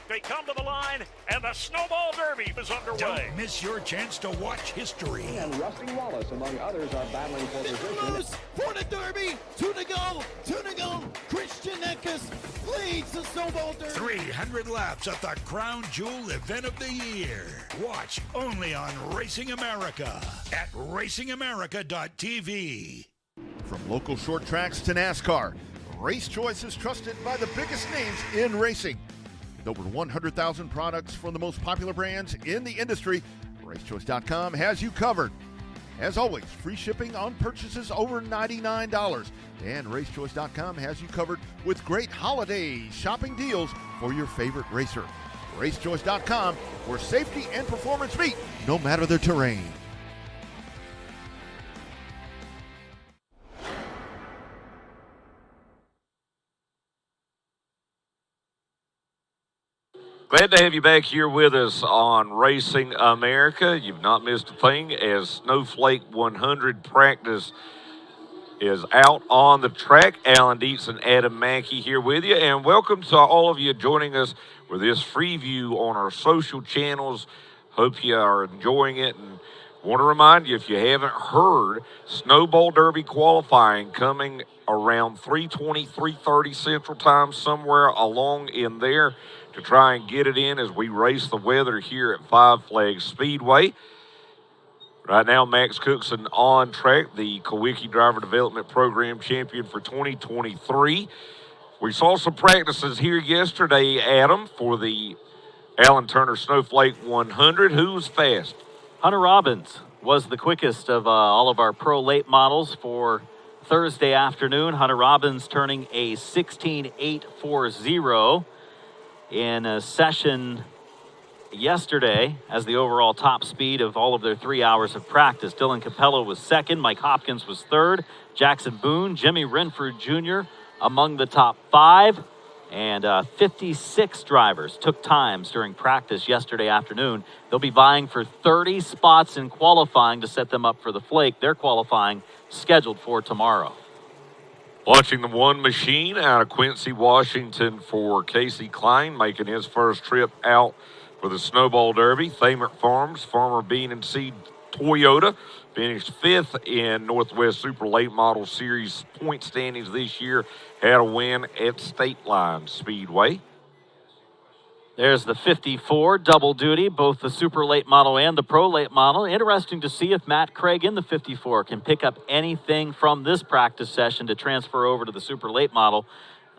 They come to the line, and the Snowball Derby is underway. Don't miss your chance to watch history. And Rusty Wallace, among others, are battling for position. Loose for the Derby. Two to go. Christian Eckes leads the Snowball Derby. 300 laps at the crown jewel event of the year. Watch only on Racing America at racingamerica.tv. From local short tracks to NASCAR, Race Choice is trusted by the biggest names in racing. With over 100,000 products from the most popular brands in the industry, RaceChoice.com has you covered. As always, free shipping on purchases over $99. And RaceChoice.com has you covered with great holiday shopping deals for your favorite racer. RaceChoice.com, where safety and performance meet, no matter the terrain. Glad to have you back here with us on Racing America. You've not missed a thing as Snowflake 100 practice is out on the track. Alan Dietz and Adam Mackey here with you. And welcome to all of you joining us for this free view on our social channels. Hope you are enjoying it. And want to remind you, if you haven't heard, Snowball Derby Qualifying coming around 3:20, 3:30 Central Time, somewhere along in there, to try and get it in as we race the weather here at Flags Speedway. Right now, Max Cookson on track, the Kawiki Driver Development Program champion for 2023. We saw some practices here yesterday, Adam, for the Alan Turner Snowflake 100. Who was fast? Hunter Robbins was the quickest of all of our pro late models for Thursday afternoon. Hunter Robbins turning a 16.840 in a session yesterday as the overall top speed of all of their 3 hours of practice. Dylan Capello was second. Mike Hopkins was third. Jackson Boone, Jimmy Renfrew Jr. among the top five. And 56 drivers took times during practice yesterday afternoon. They'll be vying for 30 spots in qualifying to set them up for the Flake. Their qualifying scheduled for tomorrow. Watching the one machine out of Quincy, Washington for Casey Klein, making his first trip out for the Snowball Derby. Thamer Farms, Farmer Bean and Seed Toyota, finished fifth in Northwest Super Late Model Series point standings this year. Had a win at State Line Speedway. There's the 54 double duty, both the super late model and the pro late model. Interesting to see if Matt Craig in the 54 can pick up anything from this practice session to transfer over to the super late model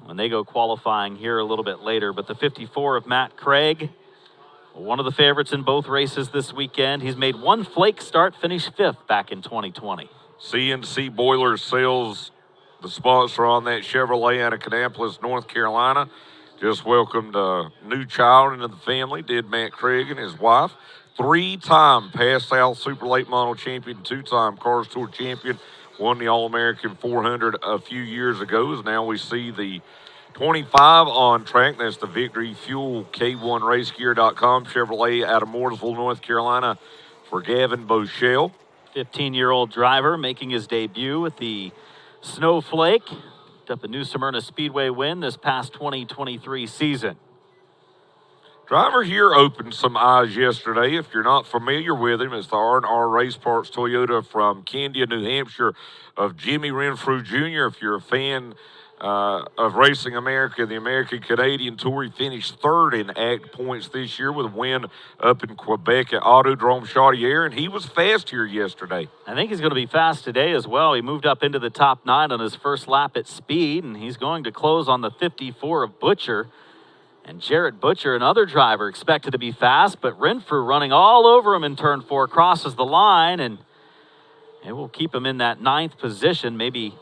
when they go qualifying here a little bit later. But the 54 of Matt Craig, one of the favorites in both races this weekend. He's made one Flake start, finished fifth back in 2020. CNC Boiler Sales, the sponsor on that Chevrolet out of Kannapolis, North Carolina. Just welcomed a new child into the family, did Matt Craig and his wife. Three-time Past South Super Late Model champion, two-time Cars Tour champion, won the All-American 400 a few years ago. As now we see the 25 on track. That's the Victory Fuel K1RaceGear.com Chevrolet out of Mooresville, North Carolina for Gavin Boschel. 15-year-old driver making his debut with the Snowflake. Up a New Smyrna Speedway win this past 2023 season. Driver here opened some eyes yesterday. If you're not familiar with him, it's the R&R Race Parts Toyota from Candia, New Hampshire, of Jimmy Renfrew Jr. If you're a fan of Racing America, the American Canadian Tour, he finished third in ACT points this year with a win up in Quebec at Autodrome Chaudière, and he was fast here yesterday. I think he's going to be fast today as well. He moved up into the top 9 on his first lap at speed, and he's going to close on the 54 of Butcher. And Jarrett Butcher, another driver, expected to be fast, but Renfrew running all over him in turn 4, crosses the line, and it will keep him in that 9th position, maybe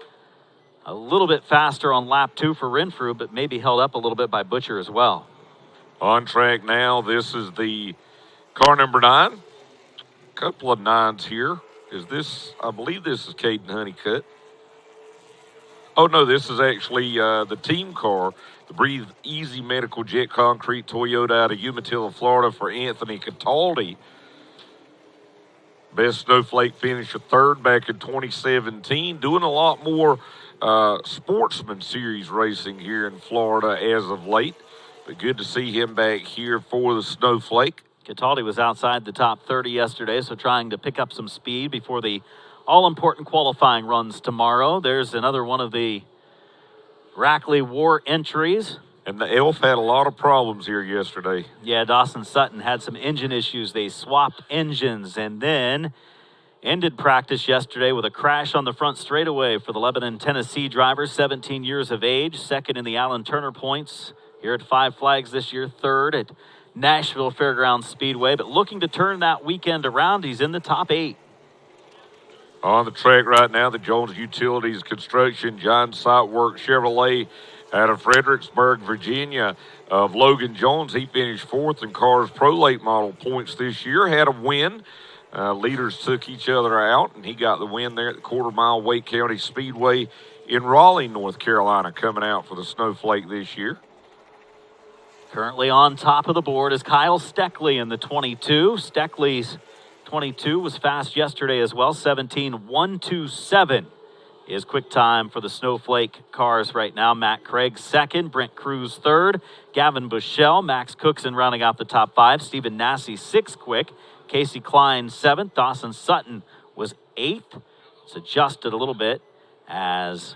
a little bit faster on lap 2 for Renfrew, but maybe held up a little bit by Butcher as well. On track now, this is the car number 9. A couple of 9s here. Is this, I believe this is Caden Honeycutt. Oh, no, this is actually the team car, the Breathe Easy Medical Jet Concrete Toyota out of Umatilla, Florida for Anthony Cataldi. Best Snowflake finisher third back in 2017. Doing a lot more Sportsman Series racing here in Florida as of late. But good to see him back here for the Snowflake. Cataldi was outside the top 30 yesterday, so trying to pick up some speed before the all-important qualifying runs tomorrow. There's another one of the Rackley War entries. And the Elf had a lot of problems here yesterday. Yeah, Dawson Sutton had some engine issues. They swapped engines and then ended practice yesterday with a crash on the front straightaway for the Lebanon, Tennessee driver, 17 years of age, second in the Allen Turner points here at Five Flags this year, third at Nashville Fairgrounds Speedway, but looking to turn that weekend around. He's in the top 8. On the track right now, the Jones Utilities Construction, John Sightwork Chevrolet out of Fredericksburg, Virginia, of Logan Jones. He finished 4th in Cars Pro Late Model points this year, had a win. Leaders took each other out, and he got the win there at the quarter-mile Wake County Speedway in Raleigh, North Carolina, coming out for the Snowflake this year. Currently on top of the board is Kyle Steckley in the 22. Steckley's 22 was fast yesterday as well, 17.127 is quick time for the Snowflake cars right now. Matt Craig second, Brent Cruz third, Gavin Bushell, Max Cookson rounding out the top 5, Stephen Nassy 6th quick, Casey Klein 7th, Dawson Sutton was 8th. It's adjusted a little bit as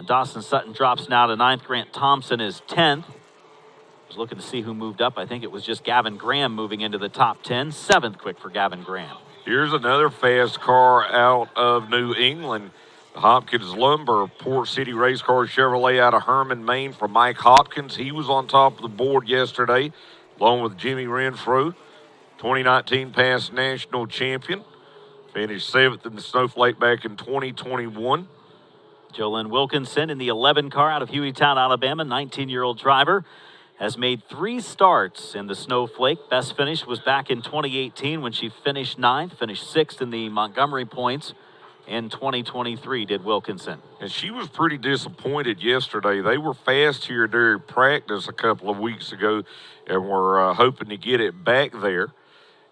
Dawson Sutton drops now to 9th. Grant Thompson is 10th. Was looking to see who moved up. I think it was just Gavin Graham moving into the top 10. 7th quick for Gavin Graham. Here's another fast car out of New England. The Hopkins Lumber Port City Race Car Chevrolet out of Herman, Maine for Mike Hopkins. He was on top of the board yesterday, along with Jimmy Renfrew. 2019 past national champion. Finished 7th in the Snowflake back in 2021. Jolyn Wilkinson in the 11 car out of Hueytown, Alabama, 19-year-old driver. Has made 3 starts in the Snowflake. Best finish was back in 2018 when she finished 9th, finished 6th in the Montgomery points in 2023, did Wilkinson. And she was pretty disappointed yesterday. They were fast here during practice a couple of weeks ago, and we're hoping to get it back there.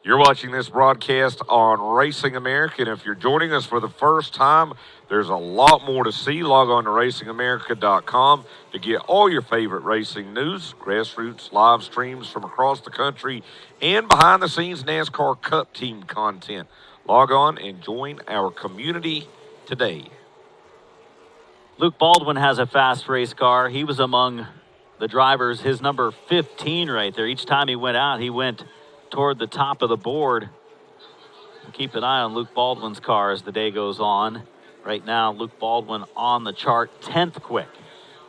You're watching this broadcast on Racing America, and if you're joining us for the first time, there's a lot more to see. Log on to racingamerica.com to get all your favorite racing news, grassroots live streams from across the country, and behind-the-scenes NASCAR Cup Team content. Log on and join our community today. Luke Baldwin has a fast race car. He was among the drivers, his number 15 right there. Each time he went out, he went toward the top of the board. Keep an eye on Luke Baldwin's car as the day goes on. Right now, Luke Baldwin on the chart, 10th quick.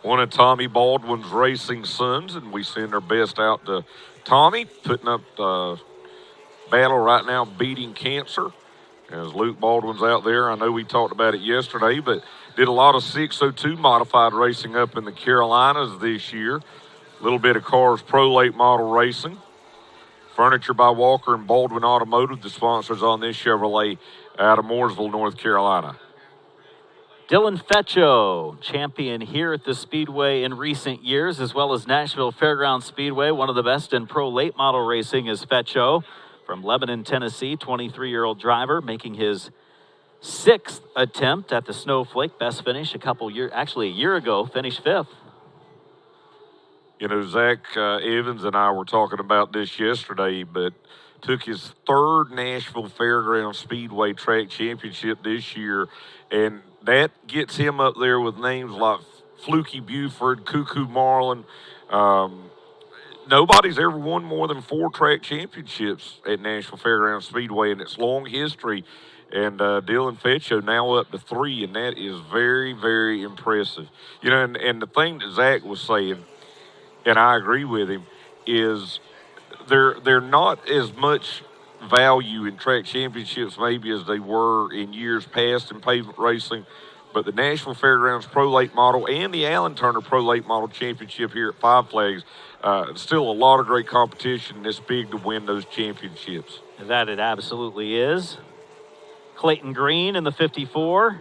One of Tommy Baldwin's racing sons, and we send our best out to Tommy, putting up battle right now, beating cancer. As Luke Baldwin's out there, I know we talked about it yesterday, but did a lot of 602 modified racing up in the Carolinas this year. A little bit of Cars Pro Late Model racing. Furniture by Walker and Baldwin Automotive, the sponsors on this Chevrolet out of Mooresville, North Carolina. Dylan Feccio, champion here at the Speedway in recent years, as well as Nashville Fairgrounds Speedway. One of the best in pro late model racing is Feccio from Lebanon, Tennessee, 23-year-old driver, making his 6th attempt at the Snowflake. Best finish a year ago, finished 5th. You know, Zach Evans and I were talking about this yesterday, but took his 3rd Nashville Fairgrounds Speedway track championship this year, and that gets him up there with names like Fluky Buford, Cuckoo Marlin. Nobody's ever won more than 4 track championships at Nashville Fairgrounds Speedway in its long history, and Dylan Feccio now up to 3, and that is very, very impressive. You know, and the thing that Zach was saying, and I agree with him, is they're not as much value in track championships maybe as they were in years past in pavement racing, but the Nashville Fairgrounds Pro Late Model and the Allen Turner Pro Late Model Championship here at Five Flags, still a lot of great competition, and it's big to win those championships. That it absolutely is. Clayton Green in the 54.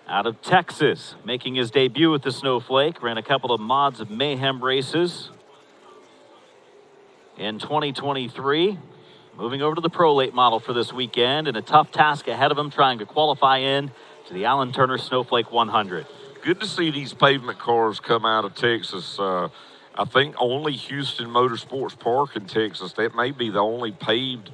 Out of Texas, making his debut with the Snowflake. Ran a couple of mods of Mayhem races in 2023. Moving over to the Pro Late Model for this weekend, and a tough task ahead of him trying to qualify in to the Allen Turner Snowflake 100. Good to see these pavement cars come out of Texas. I think only Houston Motorsports Park in Texas. That may be the only paved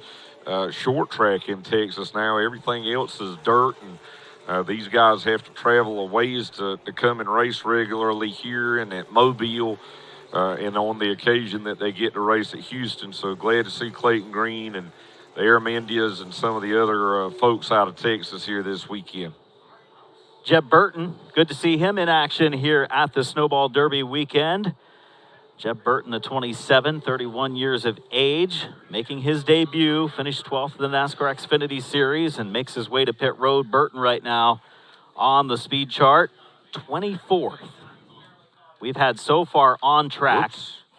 short track in Texas now. Everything else is dirt, and these guys have to travel a ways to come and race regularly here and at Mobile, and on the occasion that they get to race at Houston. So glad to see Clayton Green and the Aramandias and some of the other folks out of Texas here this weekend. Jeb Burton, good to see him in action here at the Snowball Derby weekend. Jeb Burton, the 27, 31 years of age, making his debut, finished 12th in the NASCAR Xfinity Series and makes his way to pit road. Burton right now on the speed chart, 24th. We've had so far on track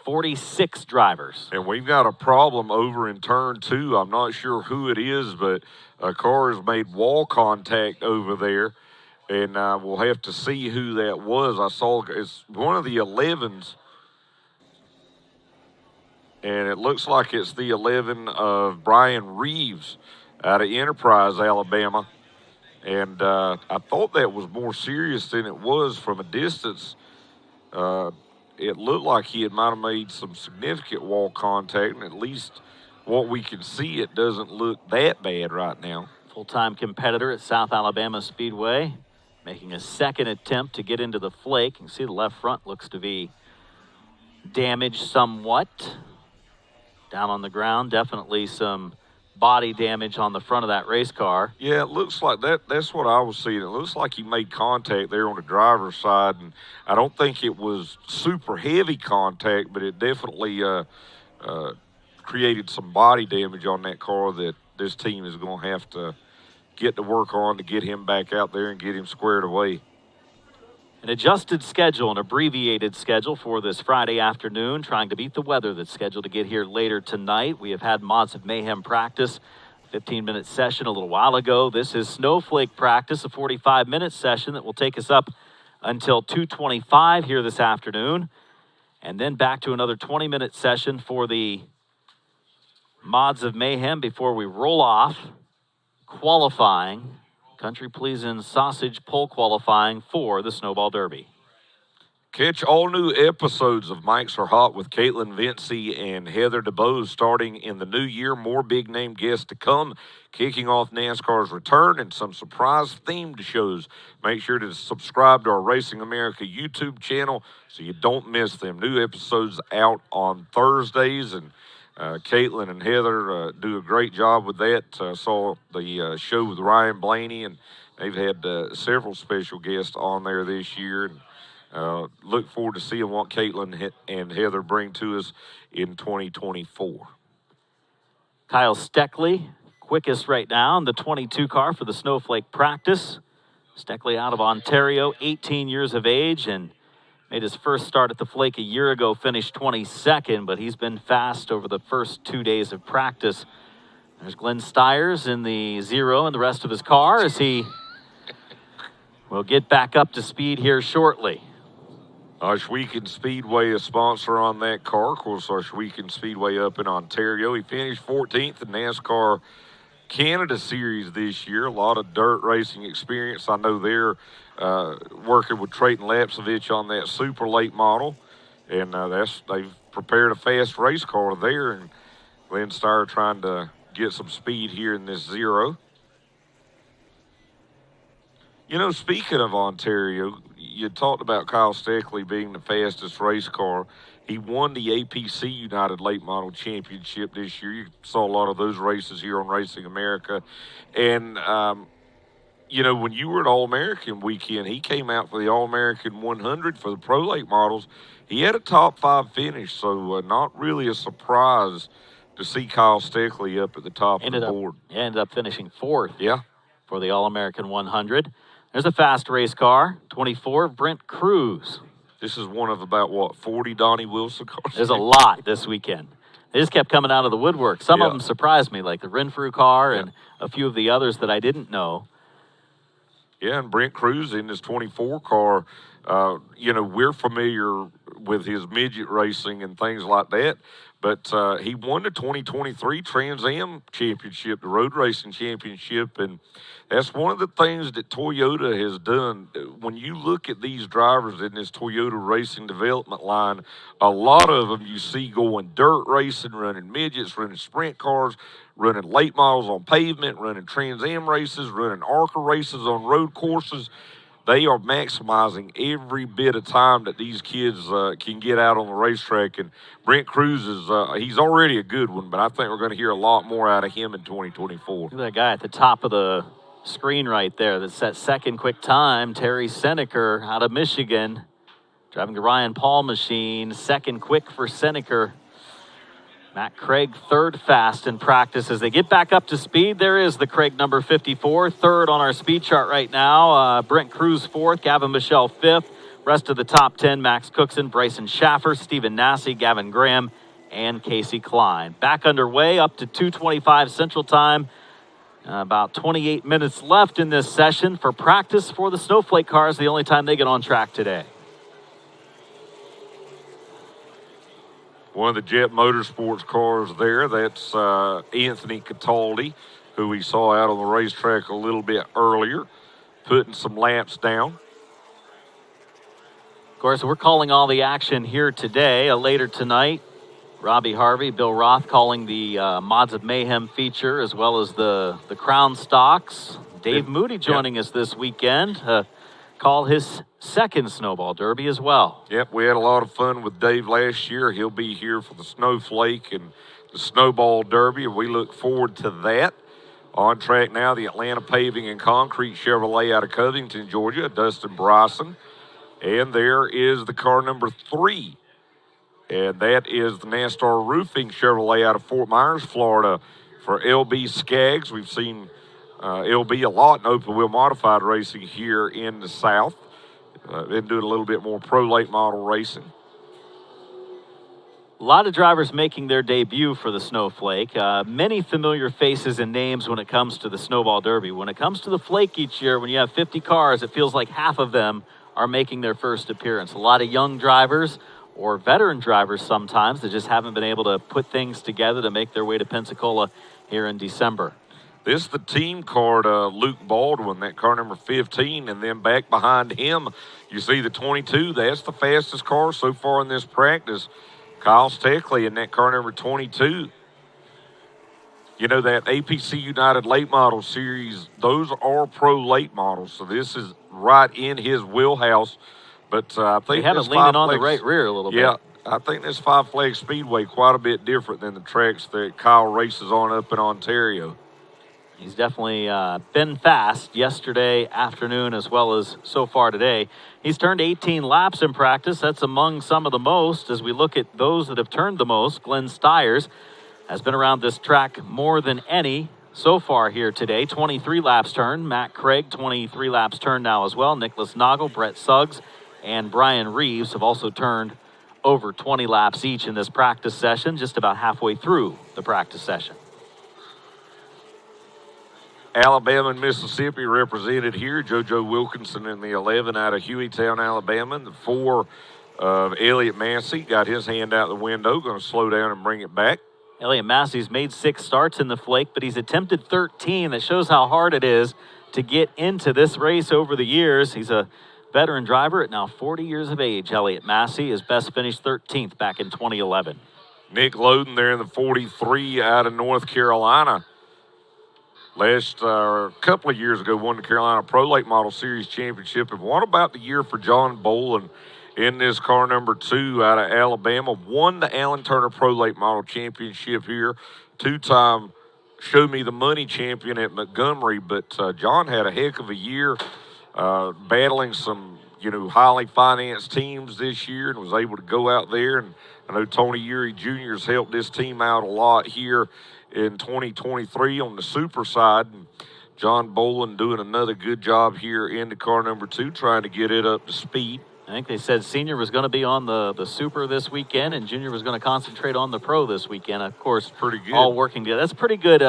46 drivers. And we've got a problem over in turn 2. I'm not sure who it is, but a car has made wall contact over there, and we'll have to see who that was. I saw it's one of the 11s. And it looks like it's the 11 of Brian Reeves out of Enterprise, Alabama. And I thought that was more serious than it was from a distance. It looked like he might have made some significant wall contact, and at least what we can see, it doesn't look that bad right now. Full-time competitor at South Alabama Speedway, making a second attempt to get into the flake. You can see the left front looks to be damaged somewhat. Down on the ground, definitely some body damage on the front of that race car. Yeah, it looks like that. That's what I was seeing. It looks like he made contact there on the driver's side, and I don't think it was super heavy contact, but it definitely created some body damage on that car that this team is going to have to get to work on to get him back out there and get him squared away. An adjusted schedule, an abbreviated schedule for this Friday afternoon, trying to beat the weather that's scheduled to get here later tonight. We have had Mods of Mayhem practice, 15-minute session a little while ago. This is Snowflake practice, a 45-minute session that will take us up until 2:25 here this afternoon. And then back to another 20-minute session for the Mods of Mayhem before we roll off qualifying. Country Pleasin' Sausage Pole qualifying for the Snowball Derby. Catch all new episodes of Mikes Are Hot with Caitlin Vincey and Heather DeBose starting in the new year. More big-name guests to come, kicking off NASCAR's return and some surprise-themed shows. Make sure to subscribe to our Racing America YouTube channel so you don't miss them. New episodes out on Thursdays, and Caitlin and Heather do a great job with that. Saw the show with Ryan Blaney, and they've had several special guests on there this year. And look forward to seeing what Caitlin and Heather bring to us in 2024. Kyle Steckley, quickest right now in the 22 car for the Snowflake practice. Steckley out of Ontario, 18 years of age, and made his first start at the Flake a year ago, finished 22nd, but he's been fast over the first 2 days of practice. There's Glenn Stiers in the 0 and the rest of his car as he will get back up to speed here shortly. Oshweekon Speedway, a sponsor on that car. Of course, Oshweekon Speedway up in Ontario. He finished 14th in NASCAR Canada Series this year. A lot of dirt racing experience. I know they're working with Trayton Lapsovich on that super late model, and they've prepared a fast race car there, and Glenn Stier trying to get some speed here in this 0. You know, speaking of Ontario, you talked about Kyle Steckley being the fastest race car. He won the APC United Late Model Championship this year. You saw a lot of those races here on Racing America. And, you know, when you were at All-American weekend, he came out for the All-American 100 for the Pro Late models. He had a top 5 finish, so not really a surprise to see Kyle Steckley up at the top of the board. Ended up finishing 4th. Yeah. For the All-American 100. There's a fast race car, 24, Brent Cruz. This is one of about, what, 40 Donnie Wilson cars? There's a lot this weekend. They just kept coming out of the woodwork. Some of them surprised me, like the Renfrew car and a few of the others that I didn't know. Yeah, and Brent Cruz in his 24 car, you know, we're familiar with his midget racing and things like that, But he won the 2023 Trans Am Championship, the Road Racing Championship, and that's one of the things that Toyota has done. When you look at these drivers in this Toyota Racing Development line, a lot of them you see going dirt racing, running midgets, running sprint cars, running late models on pavement, running Trans Am races, running ARCA races on road courses. They are maximizing every bit of time that these kids can get out on the racetrack. And Brent Cruz is he's already a good one, but I think we're going to hear a lot more out of him in 2024. Look at that guy at the top of the screen right there that set second quick time. Terry Seneker out of Michigan, driving the Ryan Paul machine. Second quick for Seneker. Matt Craig third fast in practice. As they get back up to speed, there is the Craig number 54, third on our speed chart right now. Brent Cruz fourth, Gavin Michelle fifth. Rest of the top 10, Max Cookson, Bryson Schaffer, Stephen Nassy, Gavin Graham, and Casey Klein. Back underway up to 2:25 Central Time. About 28 minutes left in this session for practice for the Snowflake cars, the only time they get on track today. One of the Jet Motorsports cars there, that's Anthony Cataldi, who we saw out on the racetrack a little bit earlier, putting some laps down. Of course, we're calling all the action here today. Later tonight, Robbie Harvey, Bill Roth calling the Mods of Mayhem feature, as well as the Crown Stocks. Dave Moody joining us this weekend. Call his second Snowball Derby as well. Yep, we had a lot of fun with Dave last year. He'll be here for the Snowflake and the Snowball Derby, and we look forward to that. On track now, the Atlanta Paving and Concrete Chevrolet out of Covington, Georgia, Dustin Bryson. And there is the car number 3. And that is the NASTAR Roofing Chevrolet out of Fort Myers, Florida, for LB Skaggs. We've seen LB a lot in open wheel modified racing here in the South. Been doing a little bit more pro late model racing. A lot of drivers making their debut for the Snowflake. Many familiar faces and names when it comes to the Snowball Derby. When it comes to the Flake each year, when you have 50 cars, it feels like half of them are making their first appearance. A lot of young drivers or veteran drivers sometimes that just haven't been able to put things together to make their way to Pensacola here in December. This is the team car to Luke Baldwin, that car number 15, and then back behind him, you see the 22. That's the fastest car so far in this practice. Kyle Steckley in that car number 22. You know, that APC United Late Model Series, those are pro late models, so this is right in his wheelhouse. But I think they have it leaning on the right rear a little bit. Yeah, I think this Flags Speedway quite a bit different than the tracks that Kyle races on up in Ontario. He's definitely been fast yesterday afternoon as well as so far today. He's turned 18 laps in practice. That's among some of the most. As we look at those that have turned the most, Glenn Stiers has been around this track more than any so far here today. 23 laps turned. Matt Craig, 23 laps turned now as well. Nicholas Noggle, Brett Suggs, and Brian Reeves have also turned over 20 laps each in this practice session, just about halfway through the practice session. Alabama and Mississippi represented here. JoJo Wilkinson in the 11 out of Hueytown, Alabama. The 4 of Elliott Massey got his hand out the window, going to slow down and bring it back. Elliott Massey's made 6 starts in the Flake, but he's attempted 13. That shows how hard it is to get into this race over the years. He's a veteran driver at now 40 years of age. Elliott Massey is best finished 13th back in 2011. Nick Loden there in the 43 out of North Carolina. Last couple of years ago, won the Carolina Pro Late Model Series Championship. And what about the year for John Bolin in this car number 2 out of Alabama? Won the Allen Turner Pro Late Model Championship here. 2-time Show Me the Money champion at Montgomery. But John had a heck of a year battling some, highly financed teams this year and was able to go out there. And I know Tony Urey Jr. has helped this team out a lot here in 2023 on the super side. And John Bolin doing another good job here in the car number 2, trying to get it up to speed. I think they said Senior was going to be on the super this weekend and Junior was going to concentrate on the pro this weekend. Of course, pretty good. All working together. That's a pretty good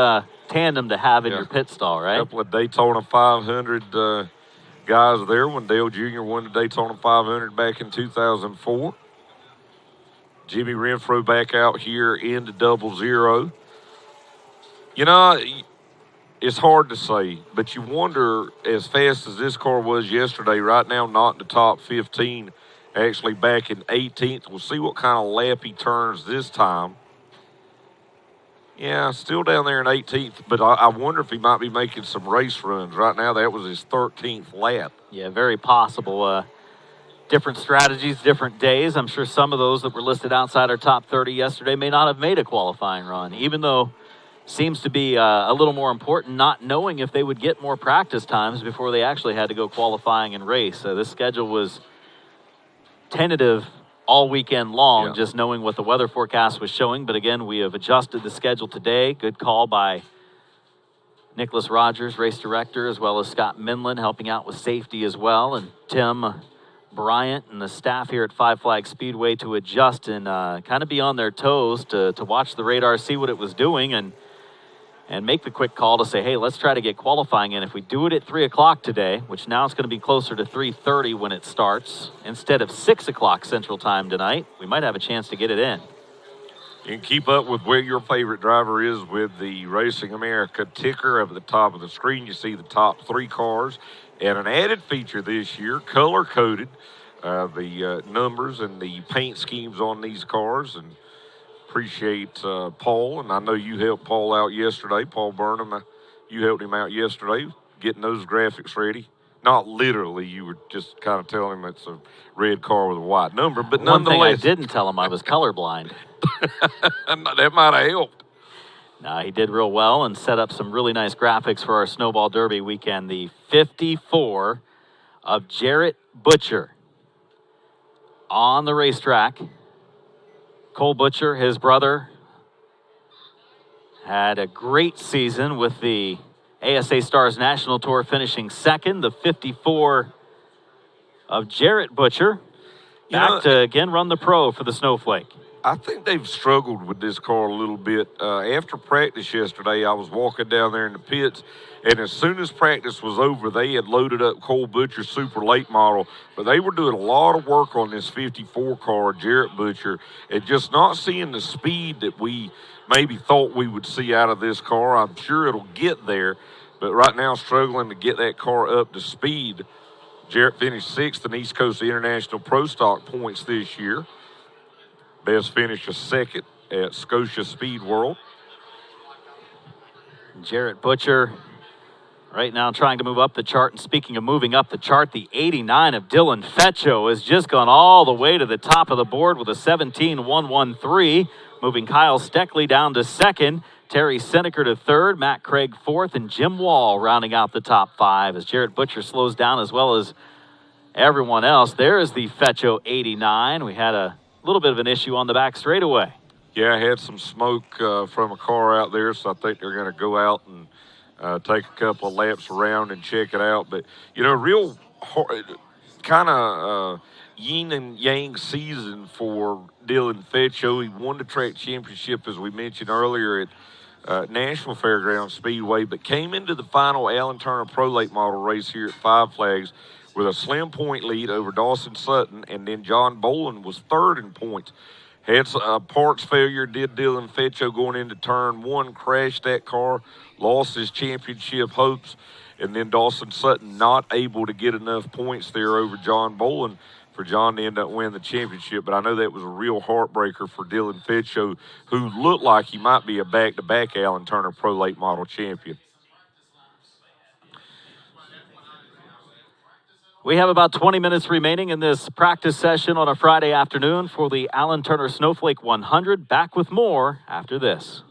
tandem to have in your pit stall, right? A couple of Daytona 500 guys there when Dale Jr. won the Daytona 500 back in 2004. Jimmy Renfro back out here into 00. You know, it's hard to say, but you wonder, as fast as this car was yesterday, right now not in the top 15, actually back in 18th. We'll see what kind of lap he turns this time. Yeah, still down there in 18th, but I wonder if he might be making some race runs. Right now, that was his 13th lap. Yeah, very possible. Different strategies, different days. I'm sure some of those that were listed outside our top 30 yesterday may not have made a qualifying run, even though seems to be a little more important not knowing if they would get more practice times before they actually had to go qualifying and race. This schedule was tentative all weekend long, just knowing what the weather forecast was showing. But again, we have adjusted the schedule today. Good call by Nicholas Rogers, race director, as well as Scott Minlin helping out with safety as well, and Tim Bryant and the staff here at Flags Speedway to adjust and kind of be on their toes to watch the radar, see what it was doing, and make the quick call to say, hey, let's try to get qualifying in. If we do it at 3 o'clock today, which now it's going to be closer to 3:30 when it starts, instead of 6 o'clock Central Time tonight, we might have a chance to get it in. You can keep up with where your favorite driver is with the Racing America ticker up at the top of the screen. You see the top 3 cars. And an added feature this year, color-coded the numbers and the paint schemes on these cars. And appreciate Paul, and I know you helped Paul out yesterday. Paul Burnham, you helped him out yesterday getting those graphics ready. Not literally, you were just kind of telling him it's a red car with a white number, but nonetheless. One thing I didn't tell him, I was colorblind. That might have helped. No, he did real well and set up some really nice graphics for our Snowball Derby weekend. The 54 of Jarrett Butcher on the racetrack. Cole Butcher, his brother, had a great season with the ASA Stars National Tour, finishing second. The 54 of Jarrett Butcher back to again run the pro for the Snowflake. I think they've struggled with this car a little bit. After practice yesterday, I was walking down there in the pits, and as soon as practice was over, they had loaded up Cole Butcher's super late model, but they were doing a lot of work on this 54 car, Jarrett Butcher, and just not seeing the speed that we maybe thought we would see out of this car. I'm sure it'll get there, but right now struggling to get that car up to speed. Jarrett finished 6th in East Coast International Pro Stock points this year. Best finish a second at Scotia Speed World. Jarrett Butcher right now trying to move up the chart. And speaking of moving up the chart, the 89 of Dylan Feccio has just gone all the way to the top of the board with a 17.113, moving Kyle Steckley down to second, Terry Seneker to third, Matt Craig fourth, and Jim Wall rounding out the top 5 as Jarrett Butcher slows down as well as everyone else. There is the Feccio 89. We had a little bit of an issue on the back straightaway. Yeah, I had some smoke from a car out there, so I think they're going to go out and take a couple of laps around and check it out. But, you know, real kind of yin and yang season for Dylan Feccio. He won the track championship, as we mentioned earlier, at Nashville Fairgrounds Speedway, but came into the final Alan Turner Pro Late Model race here at Five Flags with a slim point lead over Dawson Sutton, and then John Boland was third in points. Had a parts failure, did Dylan Feccio going into turn 1, crashed that car, lost his championship hopes, and then Dawson Sutton not able to get enough points there over John Boland for John to end up winning the championship. But I know that was a real heartbreaker for Dylan Feccio, who looked like he might be a back-to-back Alan Turner Pro Late Model champion. We have about 20 minutes remaining in this practice session on a Friday afternoon for the Alan Turner Snowflake 100. Back with more after this.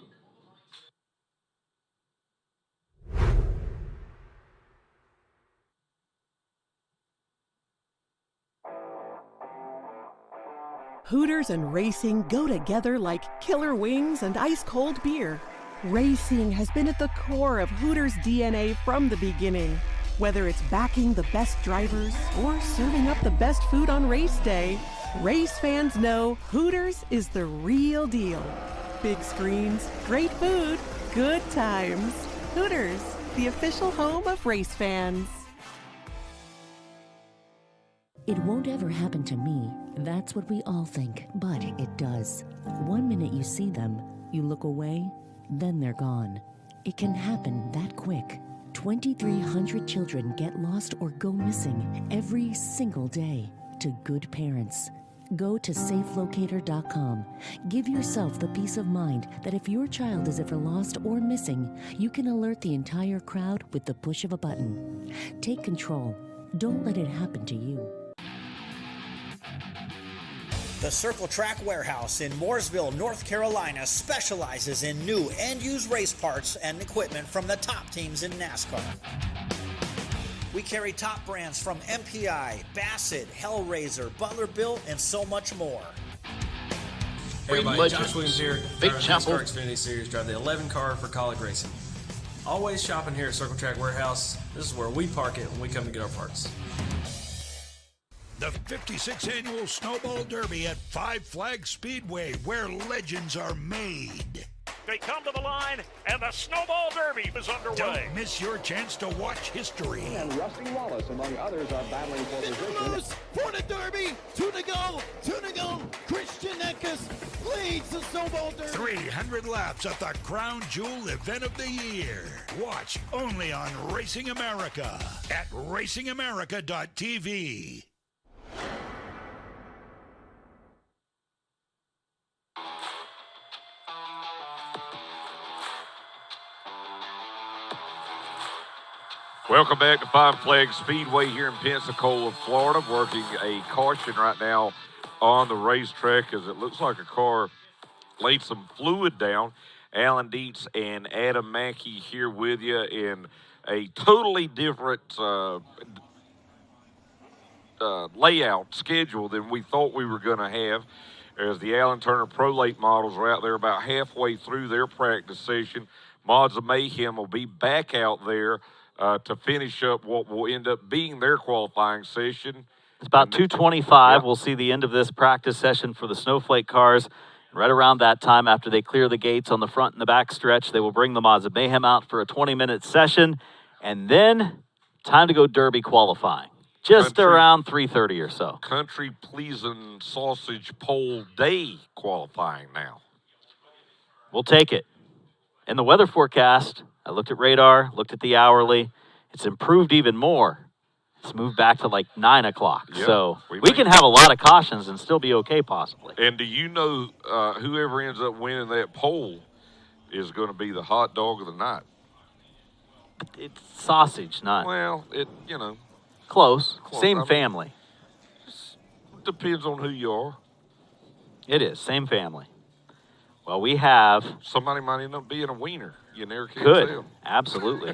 Hooters and racing go together like killer wings and ice-cold beer. Racing has been at the core of Hooters' DNA from the beginning. Whether it's backing the best drivers or serving up the best food on race day, race fans know Hooters is the real deal. Big screens, great food, good times. Hooters, the official home of race fans. It won't ever happen to me. That's what we all think, but it does. One minute you see them, you look away, then they're gone. It can happen that quick. 2,300 children get lost or go missing every single day. To good parents, go to safelocator.com. Give yourself the peace of mind that if your child is ever lost or missing, you can alert the entire crowd with the push of a button. Take control. Don't let it happen to you. The Circle Track Warehouse in Mooresville, North Carolina specializes in new and used race parts and equipment from the top teams in NASCAR. We carry top brands from MPI, Bassett, Hellraiser, Butler Built, and so much more. Hey everybody, Josh Williams here, driver of the NASCAR Xfinity Series, drive the 11 car for College Racing. Always shopping here at Circle Track Warehouse. This is where we park it when we come to get our parts. The 56th annual Snowball Derby at Flags Speedway, where legends are made. They come to the line, and the Snowball Derby is underway. Don't miss your chance to watch history. And Rusty Wallace, among others, are battling for position. Loose for the Derby. Two to go. Christian Eckes leads the Snowball Derby. 300 laps at the Crown Jewel event of the year. Watch only on Racing America at racingamerica.tv. Welcome back to Flags Speedway here in Pensacola, Florida. Working a caution right now on the racetrack as it looks like a car laid some fluid down. Alan Dietz and Adam Mackey here with you in a totally different layout schedule than we thought we were going to have, as the Allen Turner Pro Late models are out there about halfway through their practice session. Mods of Mayhem will be back out there to finish up what will end up being their qualifying session. It's about 2:25. Yep. We'll see the end of this practice session for the Snowflake cars. Right around that time, after they clear the gates on the front and the back stretch, they will bring the Mods of Mayhem out for a 20-minute session, and then time to go Derby qualifying. Just around 3:30 or so. Country pleasing sausage pole day qualifying now. We'll take it. In the weather forecast, I looked at radar, looked at the hourly. It's improved even more. It's moved back to like 9 o'clock. Yep, so we can have a lot of cautions and still be okay possibly. And do you know whoever ends up winning that poll is going to be the hot dog of the night? It's sausage, not... Well, you know... Close. Same family. Depends on who you are. It is. Same family. Well, we have... Somebody might end up being a wiener. You never can tell. Absolutely.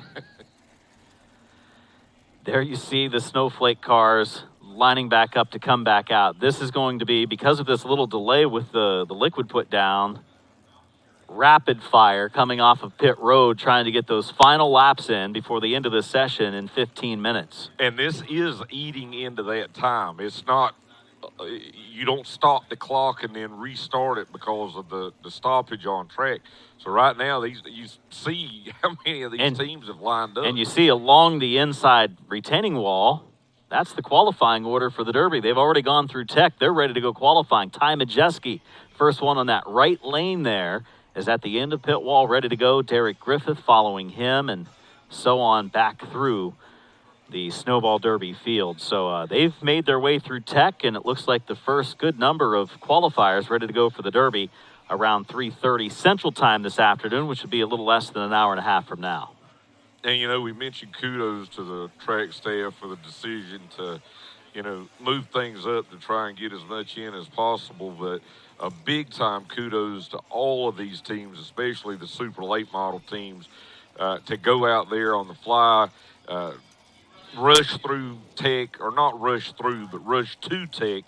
There you see the Snowflake cars lining back up to come back out. This is going to be, because of this little delay with the liquid put down, rapid fire coming off of pit road, trying to get those final laps in before the end of the session in 15 minutes. And this is eating into that time. It's not, you don't stop the clock and then restart it because of the stoppage on track. So right now, you see how many of these teams have lined up. And you see along the inside retaining wall, that's the qualifying order for the Derby. They've already gone through tech. They're ready to go qualifying. Ty Majeski, first one on that right lane there, is at the end of pit wall, ready to go. Derek Griffith following him, and so on back through the Snowball Derby field. So they've made their way through tech, and it looks like the first good number of qualifiers ready to go for the Derby around 3:30 Central Time this afternoon, which would be a little less than an hour and a half from now. And, you know, we mentioned kudos to the track staff for the decision to, you know, move things up to try and get as much in as possible, but a big-time kudos to all of these teams, especially the super late model teams, to go out there on the fly, rush through tech, or not rush through, but rush to tech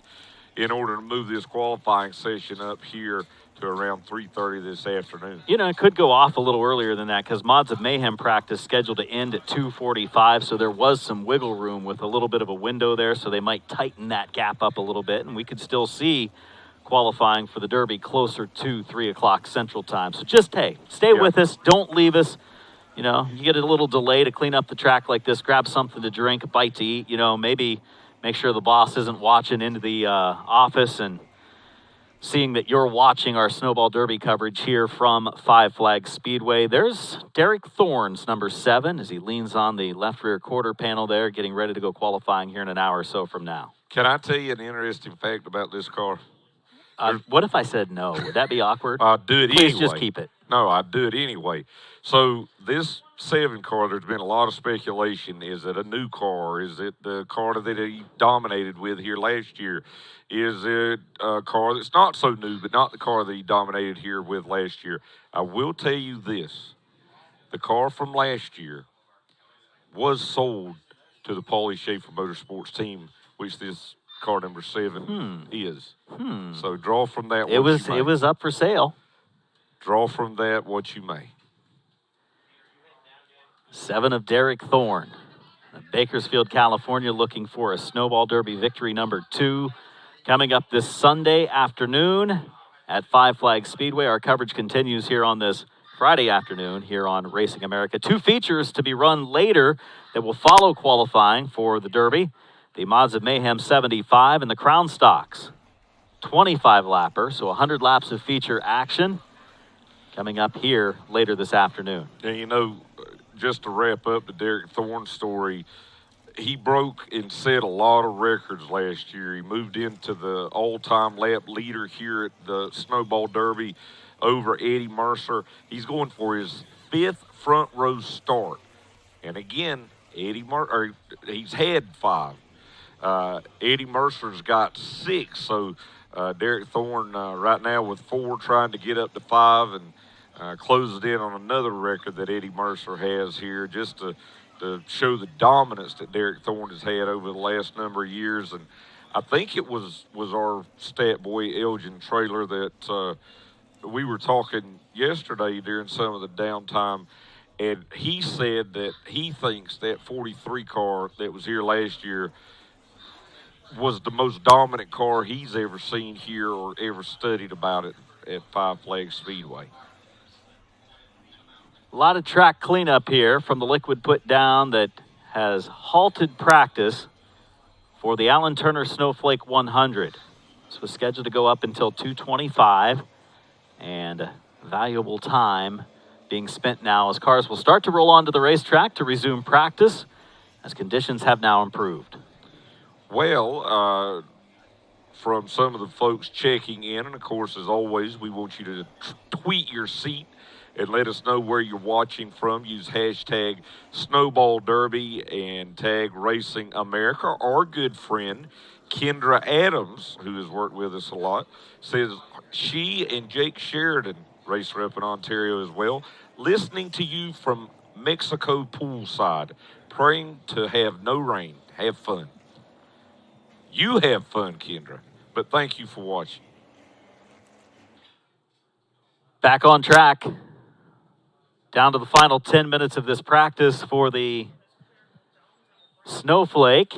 in order to move this qualifying session up here to around 3:30 this afternoon. You know, it could go off a little earlier than that because Mods of Mayhem practice scheduled to end at 2:45, so there was some wiggle room with a little bit of a window there, so they might tighten that gap up a little bit, and we could still see qualifying for the Derby closer to 3 o'clock Central Time. So just, hey, stay with us. Don't leave us. You know, you get a little delay to clean up the track like this, grab something to drink, a bite to eat, you know, maybe make sure the boss isn't watching into the office and seeing that you're watching our Snowball Derby coverage here from Five Flags Speedway. There's Derek Thorne's number 7 as he leans on the left rear quarter panel there, getting ready to go qualifying here in an hour or so from now. Can I tell you an interesting fact about this car? What if I said no? Would that be awkward? I'd do it anyway. Please just keep it. No, I'd do it anyway. So this 7 car, there's been a lot of speculation. Is it a new car? Is it the car that he dominated with here last year? Is it a car that's not so new, but not the car that he dominated here with last year? I will tell you this. The car from last year was sold to the Paulie Schaefer Motorsports team, which this car number 7 is. So draw from that what you may. It was up for sale. Draw from that what you may. 7 of Derek Thorne. Bakersfield, California, looking for a Snowball Derby victory number 2. Coming up this Sunday afternoon at Five Flags Speedway. Our coverage continues here on this Friday afternoon here on Racing America. 2 features to be run later that will follow qualifying for the Derby. The mods of Mayhem 75 and the Crown Stocks 25 lapper, so 100 laps of feature action coming up here later this afternoon. And you know, just to wrap up the Derek Thorne story, he broke and set a lot of records last year. He moved into the all-time lap leader here at the Snowball Derby over Eddie Mercer. He's going for his 5th front row start. And again, he's had 5. Eddie Mercer's got 6. So Derek Thorne right now with 4, trying to get up to 5 and closes in on another record that Eddie Mercer has here, just to show the dominance that Derek Thorne has had over the last number of years. And I think it was our stat boy, Elgin Trailer, that we were talking yesterday during some of the downtime, and he said that he thinks that 43 car that was here last year was the most dominant car he's ever seen here or ever studied about it at Five Flags Speedway. A lot of track cleanup here from the liquid put down that has halted practice for the Alan Turner Snowflake 100. This was scheduled to go up until 2:25, and valuable time being spent now as cars will start to roll onto the racetrack to resume practice as conditions have now improved. Well, from some of the folks checking in, and of course, as always, we want you to tweet your seat and let us know where you're watching from. Use hashtag Snowball Derby and tag Racing America. Our good friend, Kendra Adams, who has worked with us a lot, says she and Jake Sheridan, racer up in Ontario as well, listening to you from Mexico poolside, praying to have no rain. Have fun. You have fun, Kendra, but thank you for watching. Back on track. Down to the final 10 minutes of this practice for the Snowflake.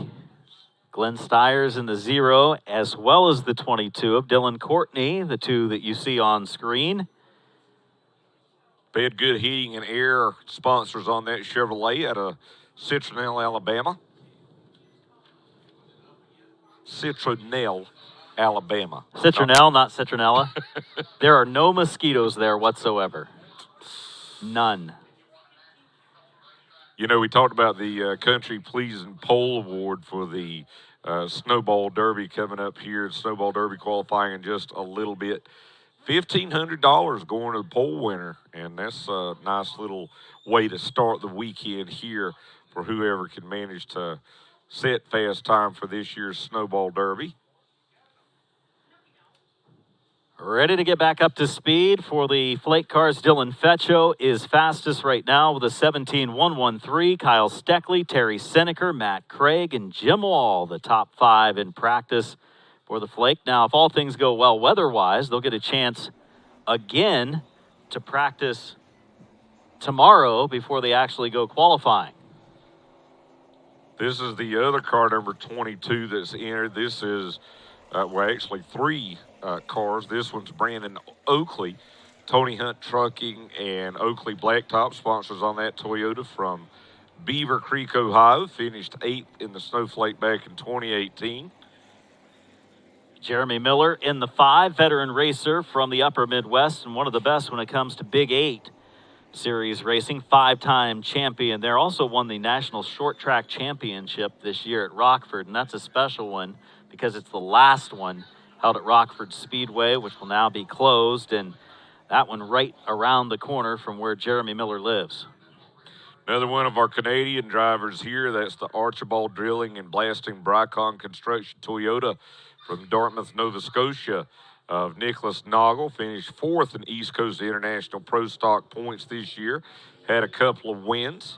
Glenn Stiers in the 0, as well as the 22 of Dylan Courtney, the 2 that you see on screen. They had good heating and air sponsors on that Chevrolet out of Citronelle, Alabama. Citronelle, Alabama. Citronelle, not citronella. There are no mosquitoes there whatsoever. None. You know, we talked about the Country Pleasing Pole Award for the Snowball Derby coming up here at Snowball Derby Qualifying in just a little bit. $1,500 going to the pole winner, and that's a nice little way to start the weekend here for whoever can manage to set fast time for this year's Snowball Derby. Ready to get back up to speed for the Flake cars. Dylan Fetcho is fastest right now with a 17.113. Kyle Steckley, Terry Seneker, Matt Craig, and Jim Wall, the top 5 in practice for the Flake. Now, if all things go well weather-wise, they'll get a chance again to practice tomorrow before they actually go qualifying. This is the other car, number 22, that's entered. This is, well, actually 3 cars. This one's Brandon Oakley, Tony Hunt Trucking, and Oakley Blacktop, sponsors on that Toyota from Beaver Creek, Ohio, finished 8th in the Snowflake back in 2018. Jeremy Miller in the 5, veteran racer from the upper Midwest and one of the best when it comes to Big 8 series racing, 5-time champion there. Also won the National Short Track Championship this year at Rockford, and that's a special one because it's the last one held at Rockford Speedway, which will now be closed, and that one right around the corner from where Jeremy Miller lives. Another one of our Canadian drivers here, that's the Archibald Drilling and Blasting Brycon Construction Toyota from Dartmouth, Nova Scotia, of Nicholas Noggle, finished 4th in East Coast International Pro Stock points this year, had a couple of wins.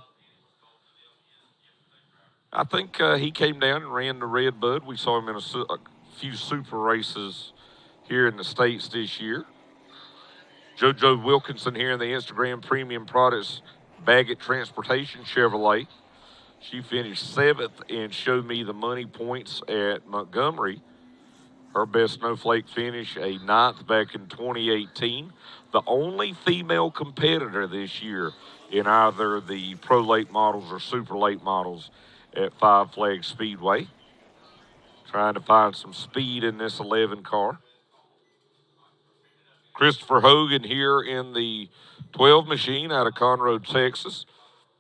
I think he came down and ran the Red Bud. We saw him in a few super races here in the States this year. JoJo Wilkinson here in the Instagram Premium Products Baggett Transportation Chevrolet. She finished 7th and showed me the money points at Montgomery. Her best Snowflake finish, a 9th back in 2018. The only female competitor this year in either the Pro Late Models or Super Late Models at Flags Speedway. Trying to find some speed in this 11 car. Christopher Hogan here in the 12 machine out of Conroe, Texas.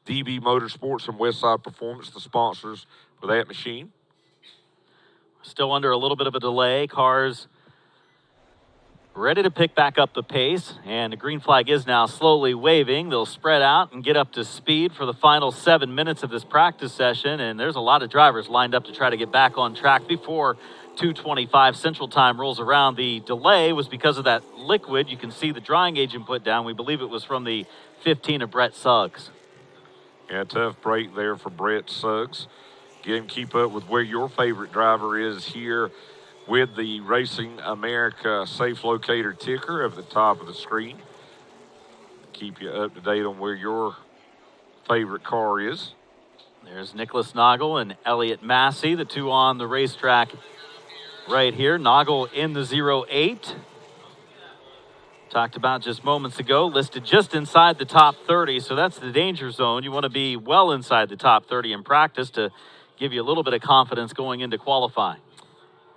DB Motorsports and Westside Performance, the sponsors for that machine. Still under a little bit of a delay. Cars ready to pick back up the pace, and the green flag is now slowly waving. They'll spread out and get up to speed for the final 7 minutes of this practice session, and there's a lot of drivers lined up to try to get back on track before 2:25 Central Time rolls around. The delay was because of that liquid. You can see the drying agent put down. We believe it was from the 15 of Brett Suggs. Yeah, tough break there for Brett Suggs. Again, keep up with where your favorite driver is here with the Racing America Safe Locator ticker at the top of the screen. Keep you up to date on where your favorite car is. There's Nicholas Noggle and Elliott Massey, the two on the racetrack right here. Noggle in the 08. Talked about just moments ago, listed just inside the top 30, so that's the danger zone. You want to be well inside the top 30 in practice to give you a little bit of confidence going into qualifying.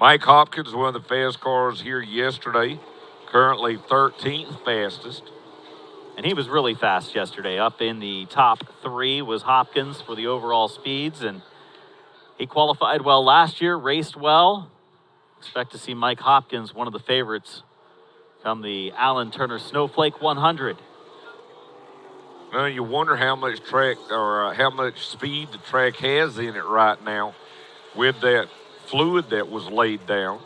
Mike Hopkins, one of the fast cars here yesterday, currently 13th fastest. And he was really fast yesterday. Up in the top 3 was Hopkins for the overall speeds, and he qualified well last year, raced well. Expect to see Mike Hopkins, one of the favorites, come the Alan Turner Snowflake 100. Now you wonder how much track or how much speed the track has in it right now with that fluid that was laid down.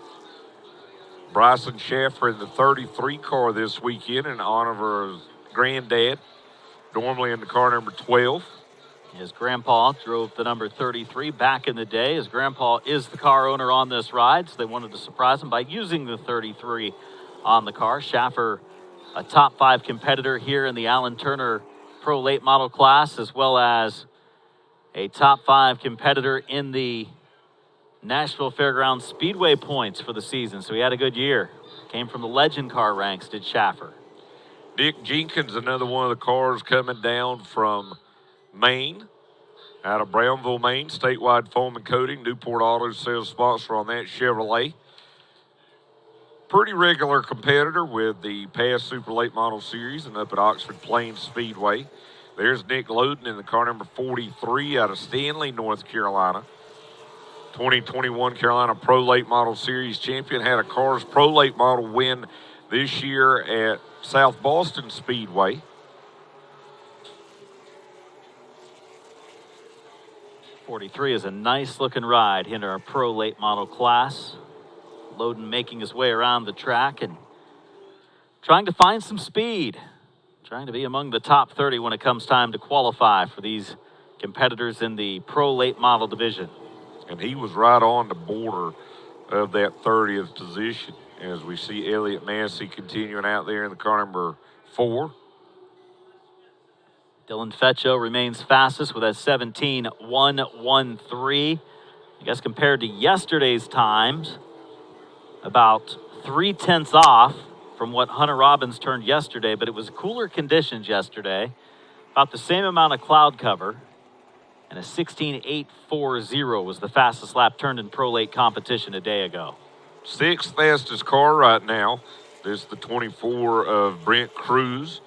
Bryson Schaffer in the 33 car this weekend in honor of his granddad, normally in the car number 12. His grandpa drove the number 33 back in the day. His grandpa is the car owner on this ride, so they wanted to surprise him by using the 33 on the car. Schaffer, a top 5 competitor here in the Alan Turner Pro Late Model class, as well as a top 5 competitor in the Nashville Fairgrounds Speedway points for the season. So he had a good year. Came from the legend car ranks, did Schaffer. Dick Jenkins, another one of the cars coming down from Maine, out of Brownville, Maine. Statewide Foam and Coating, Newport Auto sales sponsor on that Chevrolet. Pretty regular competitor with the past Super Late Model Series and up at Oxford Plains Speedway. There's Nick Loden in the car number 43 out of Stanley, North Carolina. 2021 Carolina Pro Late Model Series champion. Had a Cars Pro Late Model win this year at South Boston Speedway. '43 is a nice looking ride into our Pro Late Model class. Loden making his way around the track and trying to find some speed. Trying to be among the top 30 when it comes time to qualify for these competitors in the Pro Late Model division. And he was right on the border of that 30th position as we see Elliott Massey continuing out there in the car number 4. Dylan Feccio remains fastest with a 17.113. I guess compared to yesterday's times, about 0.3 off from what Hunter Robbins turned yesterday, but it was cooler conditions yesterday. About the same amount of cloud cover. And a 16.840 was the fastest lap turned in Pro Late competition a day ago. Sixth fastest car right now. This is the 24 of Brent Cruz.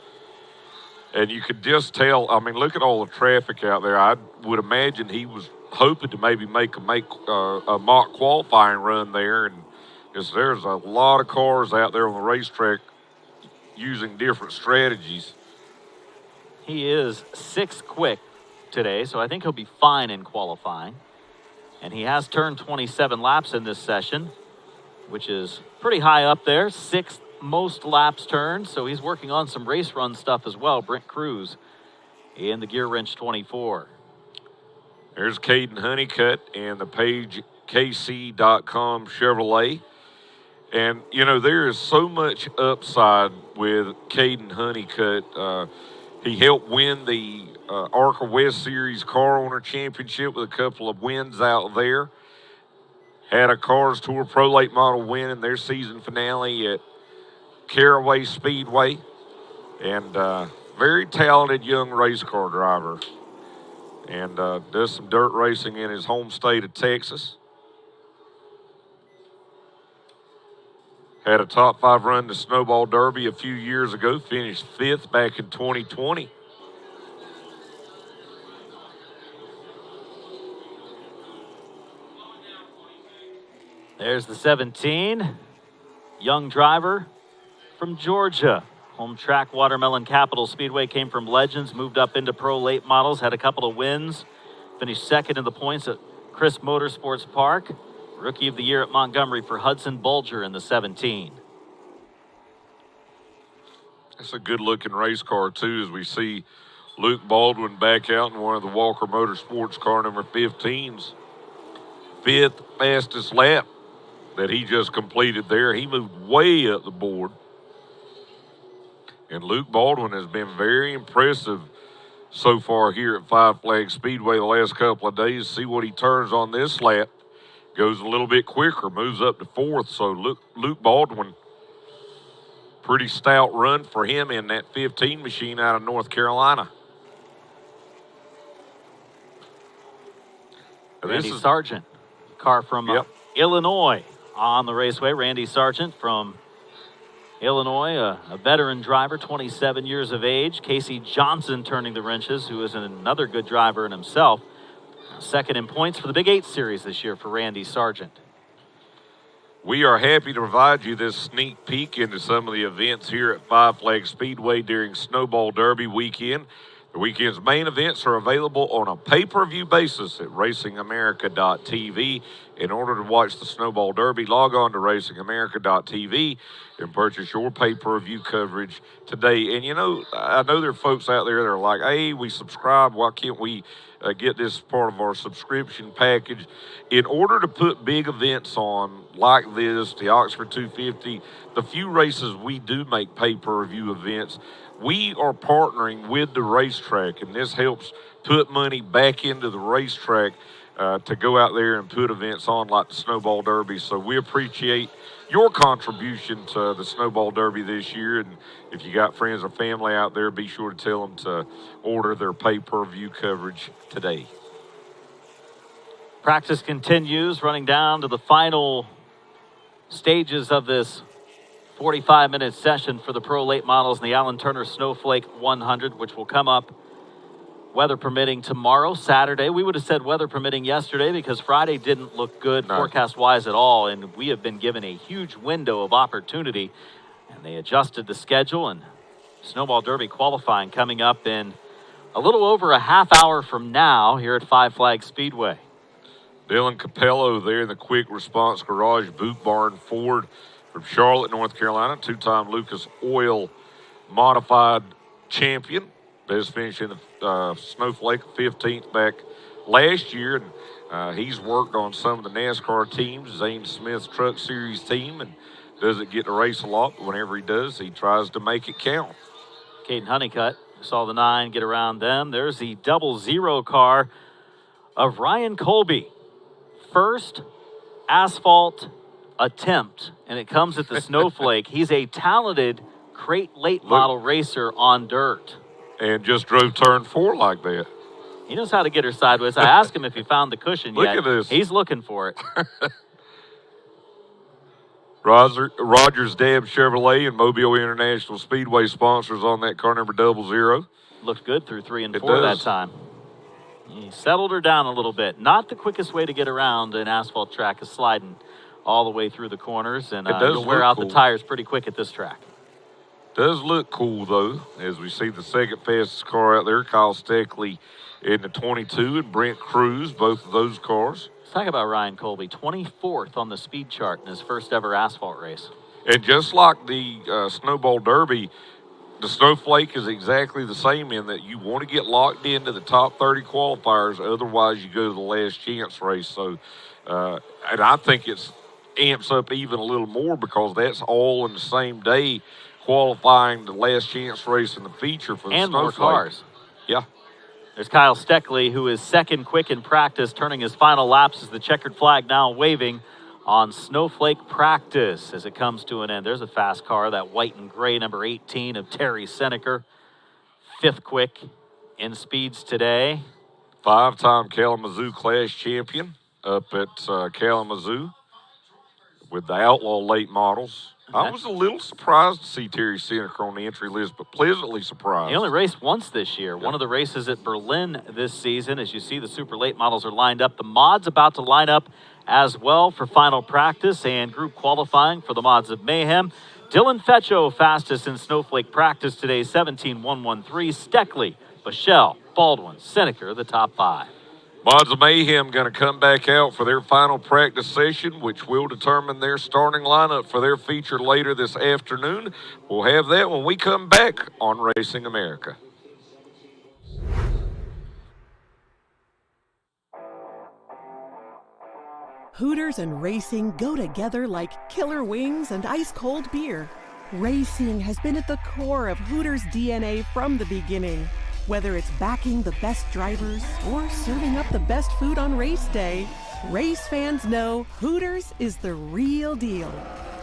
And you could just tell, I mean, look at all the traffic out there. I would imagine he was hoping to maybe make a mock qualifying run there. And there's a lot of cars out there on the racetrack using different strategies. He is 6th quick today, so I think he'll be fine in qualifying. And he has turned 27 laps in this session, which is pretty high up there. 6th most laps turned, so he's working on some race run stuff as well. Brent Cruz in the Gear Wrench 24. There's Caden Honeycutt and the page KC.com Chevrolet. And, you know, there is so much upside with Caden Honeycutt. He helped win the ARCA West Series Car Owner Championship with a couple of wins out there. Had a Cars Tour Pro Late Model win in their season finale at Caraway Speedway. And very talented young race car driver. And does some dirt racing in his home state of Texas. Had a top 5 run to Snowball Derby a few years ago. Finished 5th back in 2020. There's the 17. Young driver from Georgia. Home track Watermelon Capital Speedway, came from Legends, moved up into Pro Late Models, had a couple of wins, finished 2nd in the points at Chris Motorsports Park. Rookie of the Year at Montgomery for Hudson Bulger in the 17. That's a good-looking race car, too, as we see Luke Baldwin back out in one of the Walker Motorsports car number 15s. 5th fastest lap that he just completed there. He moved way up the board. And Luke Baldwin has been very impressive so far here at Five Flags Speedway the last couple of days. See what he turns on this lap. Goes a little bit quicker, moves up to 4th. So Luke Baldwin, pretty stout run for him in that 15 machine out of North Carolina. Randy Sargent, car from Illinois on the raceway. Randy Sargent from Illinois, a veteran driver, 27 years of age. Casey Johnson turning the wrenches, who is another good driver in himself. 2nd in points for the Big 8 Series this year for Randy Sargent. We are happy to provide you this sneak peek into some of the events here at Five Flags Speedway during Snowball Derby weekend. The weekend's main events are available on a pay-per-view basis at RacingAmerica.tv. In order to watch the Snowball Derby, log on to RacingAmerica.tv and purchase your pay-per-view coverage today. And, you know, I know there are folks out there that are like, hey, we subscribe. Why can't we get this part of our subscription package? In order to put big events on like this, the Oxford 250, the few races we do make pay-per-view events, we are partnering with the racetrack, and this helps put money back into the racetrack to go out there and put events on like the Snowball Derby. So we appreciate your contribution to the Snowball Derby this year. And if you got friends or family out there, be sure to tell them to order their pay-per-view coverage today. Practice continues, running down to the final stages of this 45-minute session for the Pro Late Models and the Alan Turner Snowflake 100, which will come up, weather permitting, tomorrow, Saturday. We would have said weather permitting yesterday because Friday didn't look good forecast-wise at all, and we have been given a huge window of opportunity, and they adjusted the schedule. And Snowball Derby qualifying coming up in a little over a half hour from now here at Five Flags Speedway. Dylan Capello there in the Quick Response Garage Boot Barn Ford from Charlotte, North Carolina, 2-time Lucas Oil modified champion. Just finishing the Snowflake 15th back last year. And he's worked on some of the NASCAR teams, Zane Smith's Truck Series team, and doesn't get to race a lot, but whenever he does, he tries to make it count. Caden Honeycutt saw the 9 get around them. There's the 00 car of Ryan Colby. First asphalt attempt, and it comes at the Snowflake. He's a talented crate late model racer on dirt. And just drove turn 4 like that. He knows how to get her sideways. I asked him if he found the cushion yet. Look at this. He's looking for it. Rogers Dab Chevrolet and Mobile International Speedway sponsors on that car number 00. Looked good through 3 and 4 that time. He settled her down a little bit. Not the quickest way to get around an asphalt track is sliding all the way through the corners, and you'll wear out the tires pretty quick at this track. Does look cool, though, as we see the second fastest car out there, Kyle Steckley in the 22, and Brent Cruz, both of those cars. Let's talk about Ryan Colby, 24th on the speed chart in his first ever asphalt race. And just like the Snowball Derby, the Snowflake is exactly the same in that you want to get locked into the top 30 qualifiers, otherwise you go to the last chance race. So, and I think it's amps up even a little more because that's all in the same day, qualifying the last chance race in the feature for the and Snowflake. More cars. Yeah. There's Kyle Steckley, who is second quick in practice, turning his final laps as the checkered flag now waving on Snowflake practice as it comes to an end. There's a fast car, that white and gray number 18 of Terry Seneker. 5th quick in speeds today. 5-time Kalamazoo Clash champion up at Kalamazoo with the Outlaw late models. I was a little surprised to see Terry Seneker on the entry list, but pleasantly surprised. He only raced once this year. Yep. One of the races at Berlin this season. As you see, the super late models are lined up. The mods about to line up as well for final practice and group qualifying for the mods of Mayhem. Dylan Fetcho, fastest in Snowflake practice today, 17.113. Steckley, Bichelle, Baldwin, Seneker, the top 5. Mods of Mayhem going to come back out for their final practice session, which will determine their starting lineup for their feature later this afternoon. We'll have that when we come back on Racing America. Hooters and racing go together like killer wings and ice-cold beer. Racing has been at the core of Hooters' DNA from the beginning. Whether it's backing the best drivers or serving up the best food on race day, race fans know Hooters is the real deal.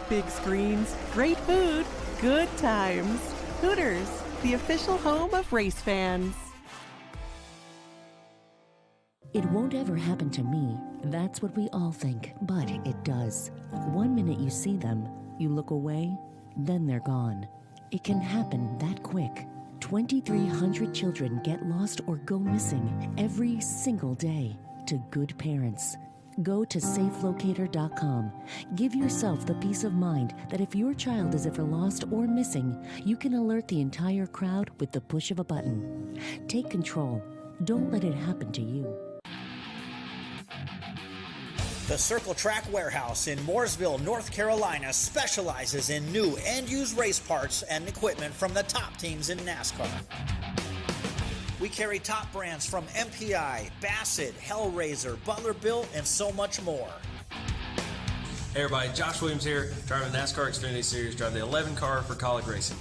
Big screens, great food, good times. Hooters, the official home of race fans. It won't ever happen to me. That's what we all think, but it does. One minute you see them, you look away, then they're gone. It can happen that quick. 2,300 children get lost or go missing every single day. To good parents, go to safelocator.com. Give yourself the peace of mind that if your child is ever lost or missing, you can alert the entire crowd with the push of a button. Take control. Don't let it happen to you. The Circle Track Warehouse in Mooresville, North Carolina specializes in new and used race parts and equipment from the top teams in NASCAR. We carry top brands from MPI, Bassett, Hellraiser, Butler-Built, and so much more. Hey everybody, Josh Williams here, driving the NASCAR Xfinity Series, drive the 11 car for College Racing.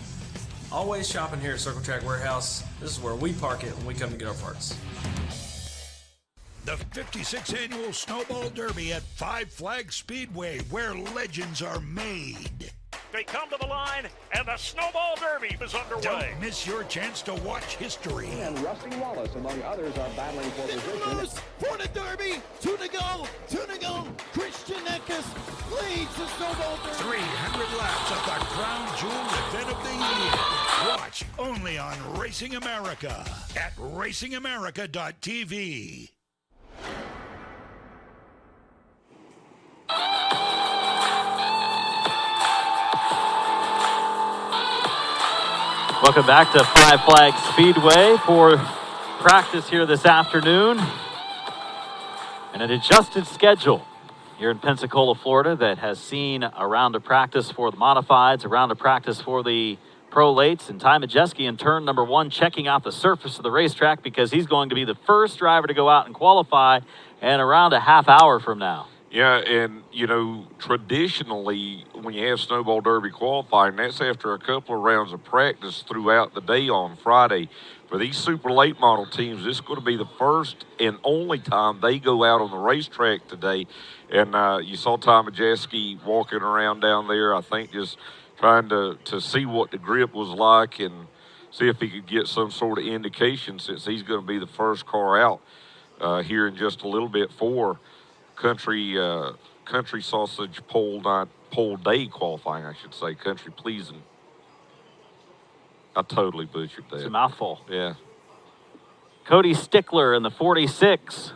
Always shopping here at Circle Track Warehouse. This is where we park it when we come to get our parts. The 56th annual Snowball Derby at Flags Speedway, where legends are made. They come to the line, and the Snowball Derby is underway. Don't miss your chance to watch history. And Rusty Wallace, among others, are battling for position. For the Derby, 2 to go. Christian Eckes leads the Snowball Derby. 300 laps of the crown jewel event of the year. Watch only on Racing America at racingamerica.tv. Welcome back to Flags Speedway for practice here this afternoon. And an adjusted schedule here in Pensacola, Florida, that has seen a round of practice for the modifieds, a round of practice for the pro lates, and Ty Majeski in turn number 1 checking out the surface of the racetrack because he's going to be the first driver to go out and qualify in around a half hour from now. Yeah, and, you know, traditionally, when you have Snowball Derby qualifying, that's after a couple of rounds of practice throughout the day on Friday. For these super late model teams, this is going to be the first and only time they go out on the racetrack today. And you saw Ty Majeski walking around down there, I think just trying to see what the grip was like. And see if he could get some sort of indication, since he's going to be the first car out here in just a little bit for country sausage pole day qualifying, I should say, country pleasing. I totally butchered that. It's a mouthful. Yeah. Cody Stickler in the 46.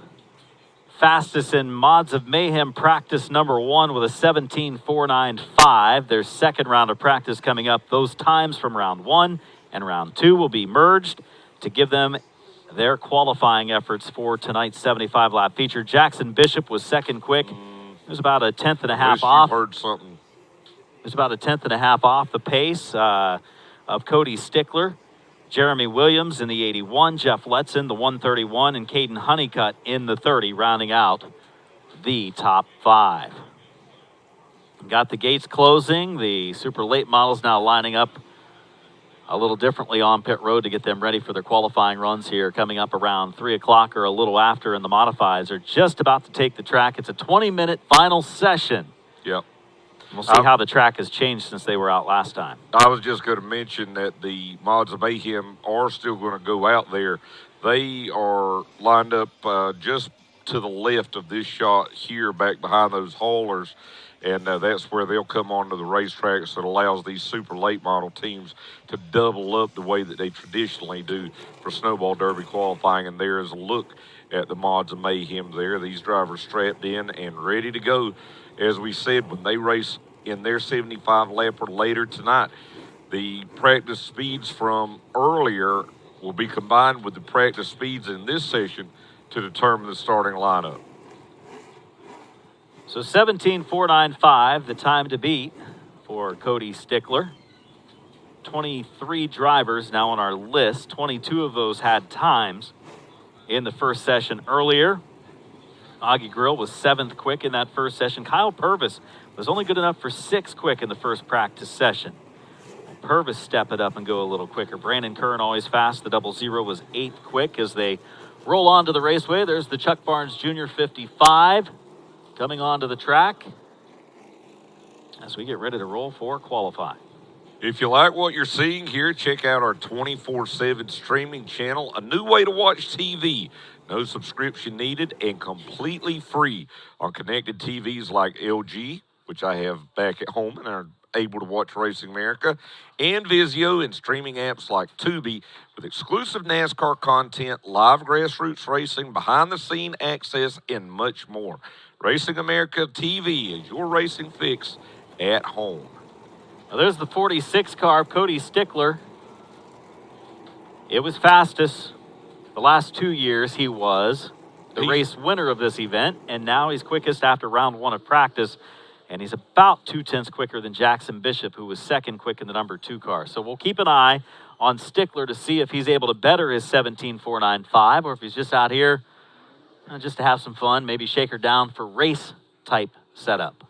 Fastest in Mods of Mayhem practice number 1 with a 17.495. Their second round of practice coming up. Those times from round 1 and round 2 will be merged to give them their qualifying efforts for tonight's 75-lap feature. Jackson Bishop was second quick. It was about a tenth and a half off. Heard something. It was about a tenth and a half off the pace of Cody Stickler. Jeremy Williams in the 81, Jeff Letson, the 131, and Caden Honeycutt in the 30, rounding out the top 5. Got the gates closing. The super late models now lining up a little differently on pit road to get them ready for their qualifying runs here, coming up around 3 o'clock or a little after, and the modifieds are just about to take the track. It's a 20-minute final session. Yep. We'll see how the track has changed since they were out last time. I was just going to mention that the Mods of Mayhem are still going to go out there. They are lined up just to the left of this shot here, back behind those haulers, and that's where they'll come onto the racetrack, so it allows these super late model teams to double up the way that they traditionally do for Snowball Derby qualifying. And there is a look at the Mods of Mayhem there. These drivers strapped in and ready to go. As we said, when they race in their 75-lapper later tonight, the practice speeds from earlier will be combined with the practice speeds in this session to determine the starting lineup. So 17.495, the time to beat for Cody Stickler. 23 drivers now on our list. 22 of those had times in the first session earlier. Augie Grill was 7th quick in that first session. Kyle Purvis was only good enough for 6th quick in the first practice session. Purvis step it up and go a little quicker. Brandon Kern always fast. The 00 was 8th quick as they roll onto the raceway. There's the Chuck Barnes Jr. 55 coming onto the track as we get ready to roll for qualifying. If you like what you're seeing here, check out our 24/7 streaming channel, a new way to watch TV. No subscription needed and completely free on connected TVs like LG, which I have back at home and are able to watch Racing America, and Vizio, and streaming apps like Tubi with exclusive NASCAR content, live grassroots racing, behind-the-scene access, and much more. Racing America TV is your racing fix at home. Now there's the 46 car of Cody Stickler. It was fastest. The last 2 years he was the race winner of this event, and now he's quickest after round 1 of practice, and he's about 0.2 quicker than Jackson Bishop, who was 2nd quick in the number 2 car. So we'll keep an eye on Stickler to see if he's able to better his 17.495, or if he's just out here just to have some fun, maybe shake her down for race-type setup.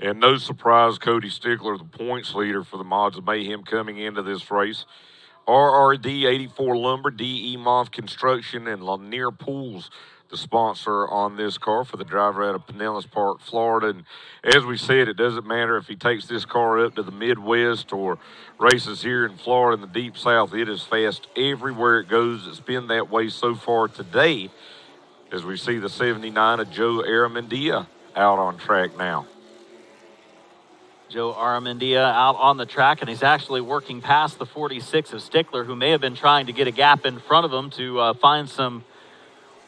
And no surprise, Cody Stickler, the points leader for the Mods of Mayhem coming into this race. RRD 84 Lumber, DE Moth Construction, and Lanier Pools, the sponsor on this car for the driver out of Pinellas Park, Florida. And as we said, it doesn't matter if he takes this car up to the Midwest or races here in Florida in the Deep South. It is fast everywhere it goes. It's been that way so far today, as we see the 79 of Joe Aramendia out on track now. Joe Aramendia out on the track, and he's actually working past the 46 of Stickler, who may have been trying to get a gap in front of him to find some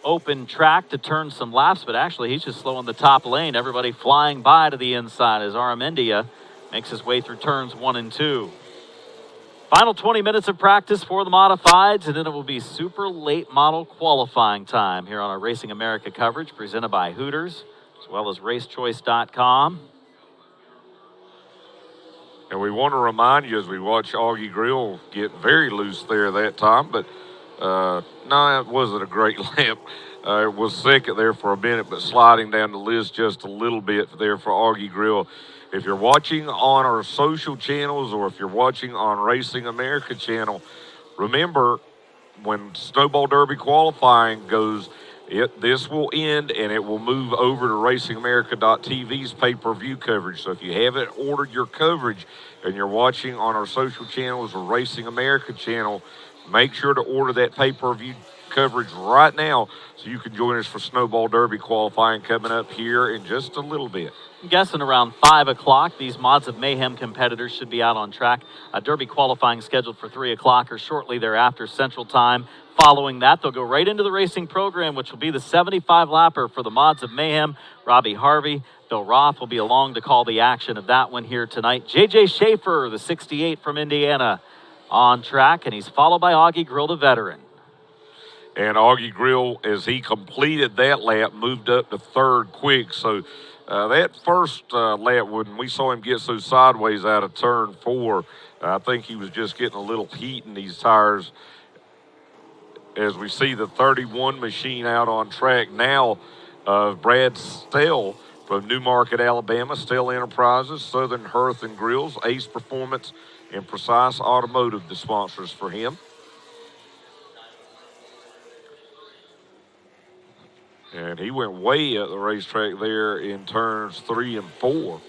open track to turn some laps, but actually he's just slow in the top lane. Everybody flying by to the inside as Aramendia makes his way through turns 1 and 2. Final 20 minutes of practice for the modifieds, and then it will be super late model qualifying time here on our Racing America coverage presented by Hooters, as well as racechoice.com. And we want to remind you as we watch Augie Grill get very loose there that time, but no, it wasn't a great lap. It was second there for a minute, but sliding down the list just a little bit there for Augie Grill. If you're watching on our social channels or if you're watching on Racing America channel, remember when Snowball Derby qualifying goes, This will end, and it will move over to RacingAmerica.tv's pay-per-view coverage. So if you haven't ordered your coverage and you're watching on our social channels or Racing America channel, make sure to order that pay-per-view coverage right now so you can join us for Snowball Derby qualifying coming up here in just a little bit. I'm guessing around 5 o'clock, these Mods of Mayhem competitors should be out on track. Derby qualifying scheduled for 3 o'clock or shortly thereafter Central Time. Following that, they'll go right into the racing program, which will be the 75-lapper for the Mods of Mayhem. Robbie Harvey, Bill Roth will be along to call the action of that one here tonight. J.J. Schaefer, the 68 from Indiana, on track, and he's followed by Augie Grill, the veteran. And Augie Grill, as he completed that lap, moved up to third quick. So that first lap, when we saw him get so sideways out of turn 4, I think he was just getting a little heat in these tires. As we see the 31 machine out on track now of Brad Stell from Newmarket, Alabama, Stell Enterprises, Southern Hearth and Grills, Ace Performance, and Precise Automotive, the sponsors for him. And he went way up the racetrack there in turns 3 and 4.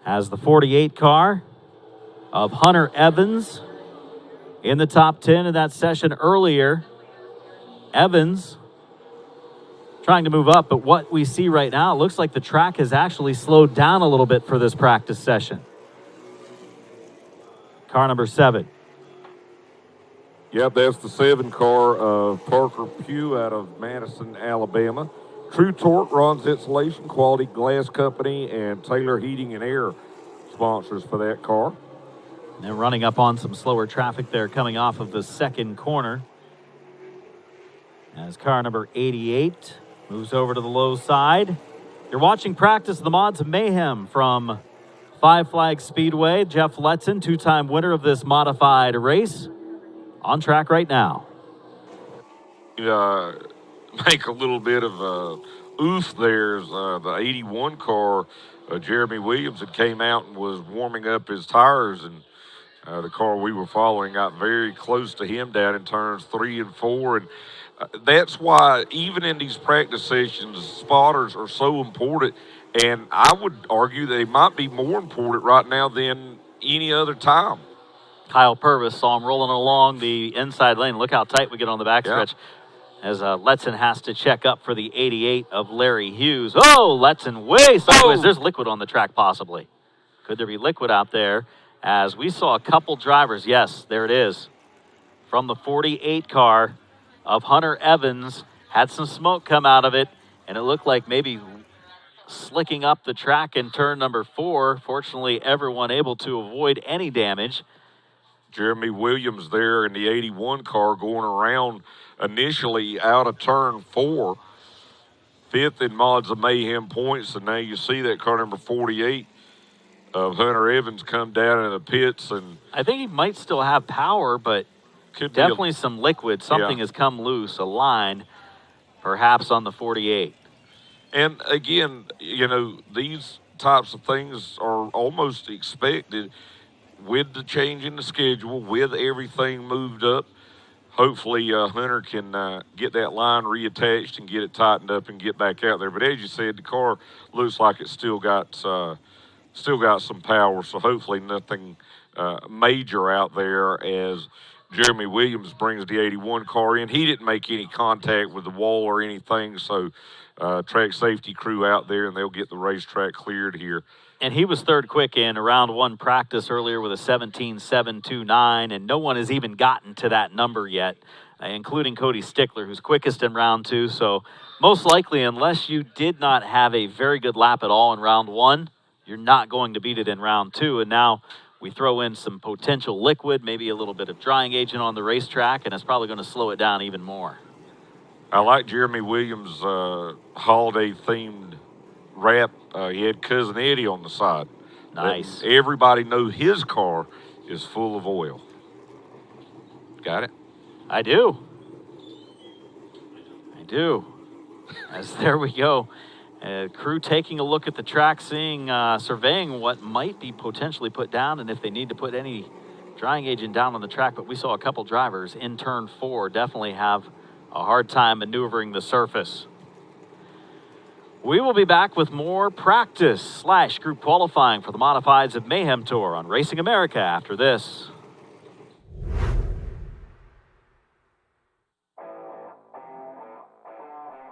As the 48 car of Hunter Evans in the top 10 of that session earlier. Evans trying to move up, but what we see right now, it looks like the track has actually slowed down a little bit for this practice session. Car number 7. Yep, that's the 7 car of Parker Pugh out of Madison, Alabama. True Torque, Ron's Insulation, Quality Glass Company, and Taylor Heating and Air sponsors for that car. And they're running up on some slower traffic there coming off of the second corner. As car number 88 moves over to the low side. You're watching practice of the Mods of Mayhem from Flags Speedway. Jeff Letson, 2-time winner of this modified race, on track right now. Make a little bit of oof there as the 81 car, Jeremy Williams, that came out and was warming up his tires, and the car we were following got very close to him down in turns 3 and 4, and that's why even in these practice sessions, spotters are so important, and I would argue they might be more important right now than any other time. Kyle Purvis saw him rolling along the inside lane. Look how tight we get on the backstretch. As Letson has to check up for the 88 of Larry Hughes. Oh, Letson way sideways. There's liquid on the track possibly. Could there be liquid out there? As we saw a couple drivers. Yes, there it is. From the 48 car of Hunter Evans. Had some smoke come out of it, and it looked like maybe slicking up the track in turn number 4. Fortunately, everyone able to avoid any damage. Jeremy Williams there in the 81 car going around initially out of turn 4. 5th in Mods of Mayhem points, and now you see that car number 48 of Hunter Evans come down in the pits. And I think he might still have power, but definitely some liquid. Something has come loose, a line, perhaps on the 48. And again, you know, these types of things are almost expected with the change in the schedule, with everything moved up. Hopefully Hunter can get that line reattached and get it tightened up and get back out there. But as you said, the car looks like it's still got some power, so hopefully nothing major out there as Jeremy Williams brings the 81 car in. He didn't make any contact with the wall or anything, so track safety crew out there, and they'll get the racetrack cleared here. And he was third quick in round 1 practice earlier with a 17.729, and no one has even gotten to that number yet, including Cody Stickler, who's quickest in round 2. So most likely, unless you did not have a very good lap at all in round 1, you're not going to beat it in round 2. And now we throw in some potential liquid, maybe a little bit of drying agent on the racetrack, and it's probably going to slow it down even more. I like Jeremy Williams' holiday-themed wrap. He had Cousin Eddie on the side. Nice. Everybody knows his car is full of oil. Got it? I do. do. As there we go. Crew taking a look at the track, seeing, surveying what might be potentially put down and if they need to put any drying agent down on the track. But we saw a couple drivers in turn 4 definitely have a hard time maneuvering the surface. We will be back with more practice / group qualifying for the Modifieds of Mayhem Tour on Racing America after this.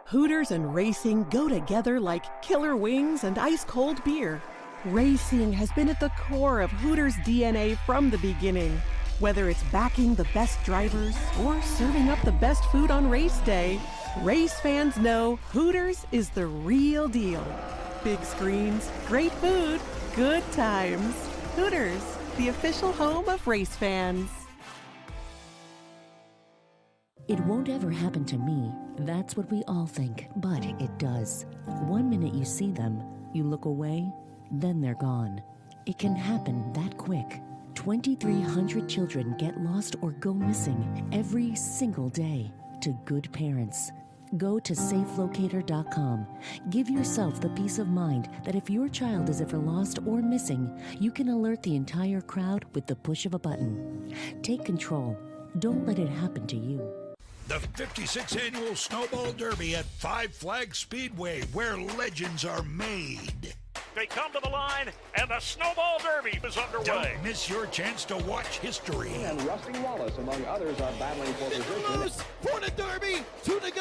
Hooters and racing go together like killer wings and ice-cold beer. Racing has been at the core of Hooters' DNA from the beginning. Whether it's backing the best drivers or serving up the best food on race day, race fans know Hooters is the real deal. Big screens, great food, good times. Hooters, the official home of race fans. It won't ever happen to me. That's what we all think, but it does. One minute you see them, you look away, then they're gone. It can happen that quick. 2,300 children get lost or go missing every single day. To good parents, go to safelocator.com. Give yourself the peace of mind that if your child is ever lost or missing, you can alert the entire crowd with the push of a button. Take control. Don't let it happen to you. The 56th Annual Snowball Derby at Five Flags Speedway, where legends are made. They come to the line, and the Snowball Derby is underway. Don't miss your chance to watch history. And Rusty Wallace, among others, are battling for position. Loose for the Derby. 2 to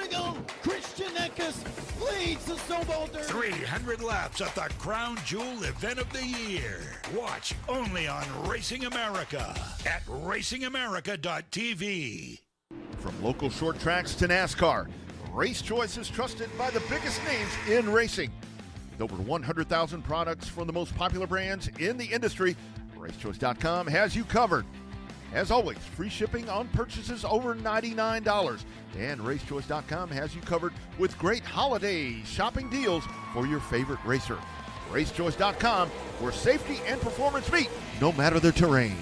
go. Christian Eckes leads the Snowball Derby. 300 laps at the crown jewel event of the year. Watch only on Racing America at racingamerica.tv. From local short tracks to NASCAR, Race Choice is trusted by the biggest names in racing. With over 100,000 products from the most popular brands in the industry, RaceChoice.com has you covered. As always, free shipping on purchases over $99. And RaceChoice.com has you covered with great holiday shopping deals for your favorite racer. RaceChoice.com, where safety and performance meet, no matter the terrain.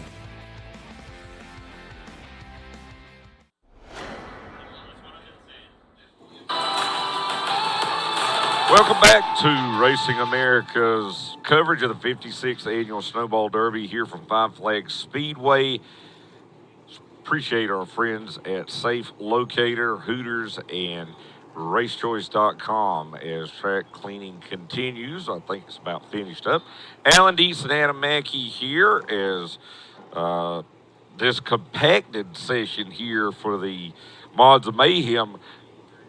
Welcome back to Racing America's coverage of the 56th Annual Snowball Derby here from Five Flags Speedway. Appreciate our friends at Safe Locator, Hooters, and RaceChoice.com as track cleaning continues. I think it's about finished up. Alan Deese and Adam Mackey here as this compacted session here for the Mods of Mayhem.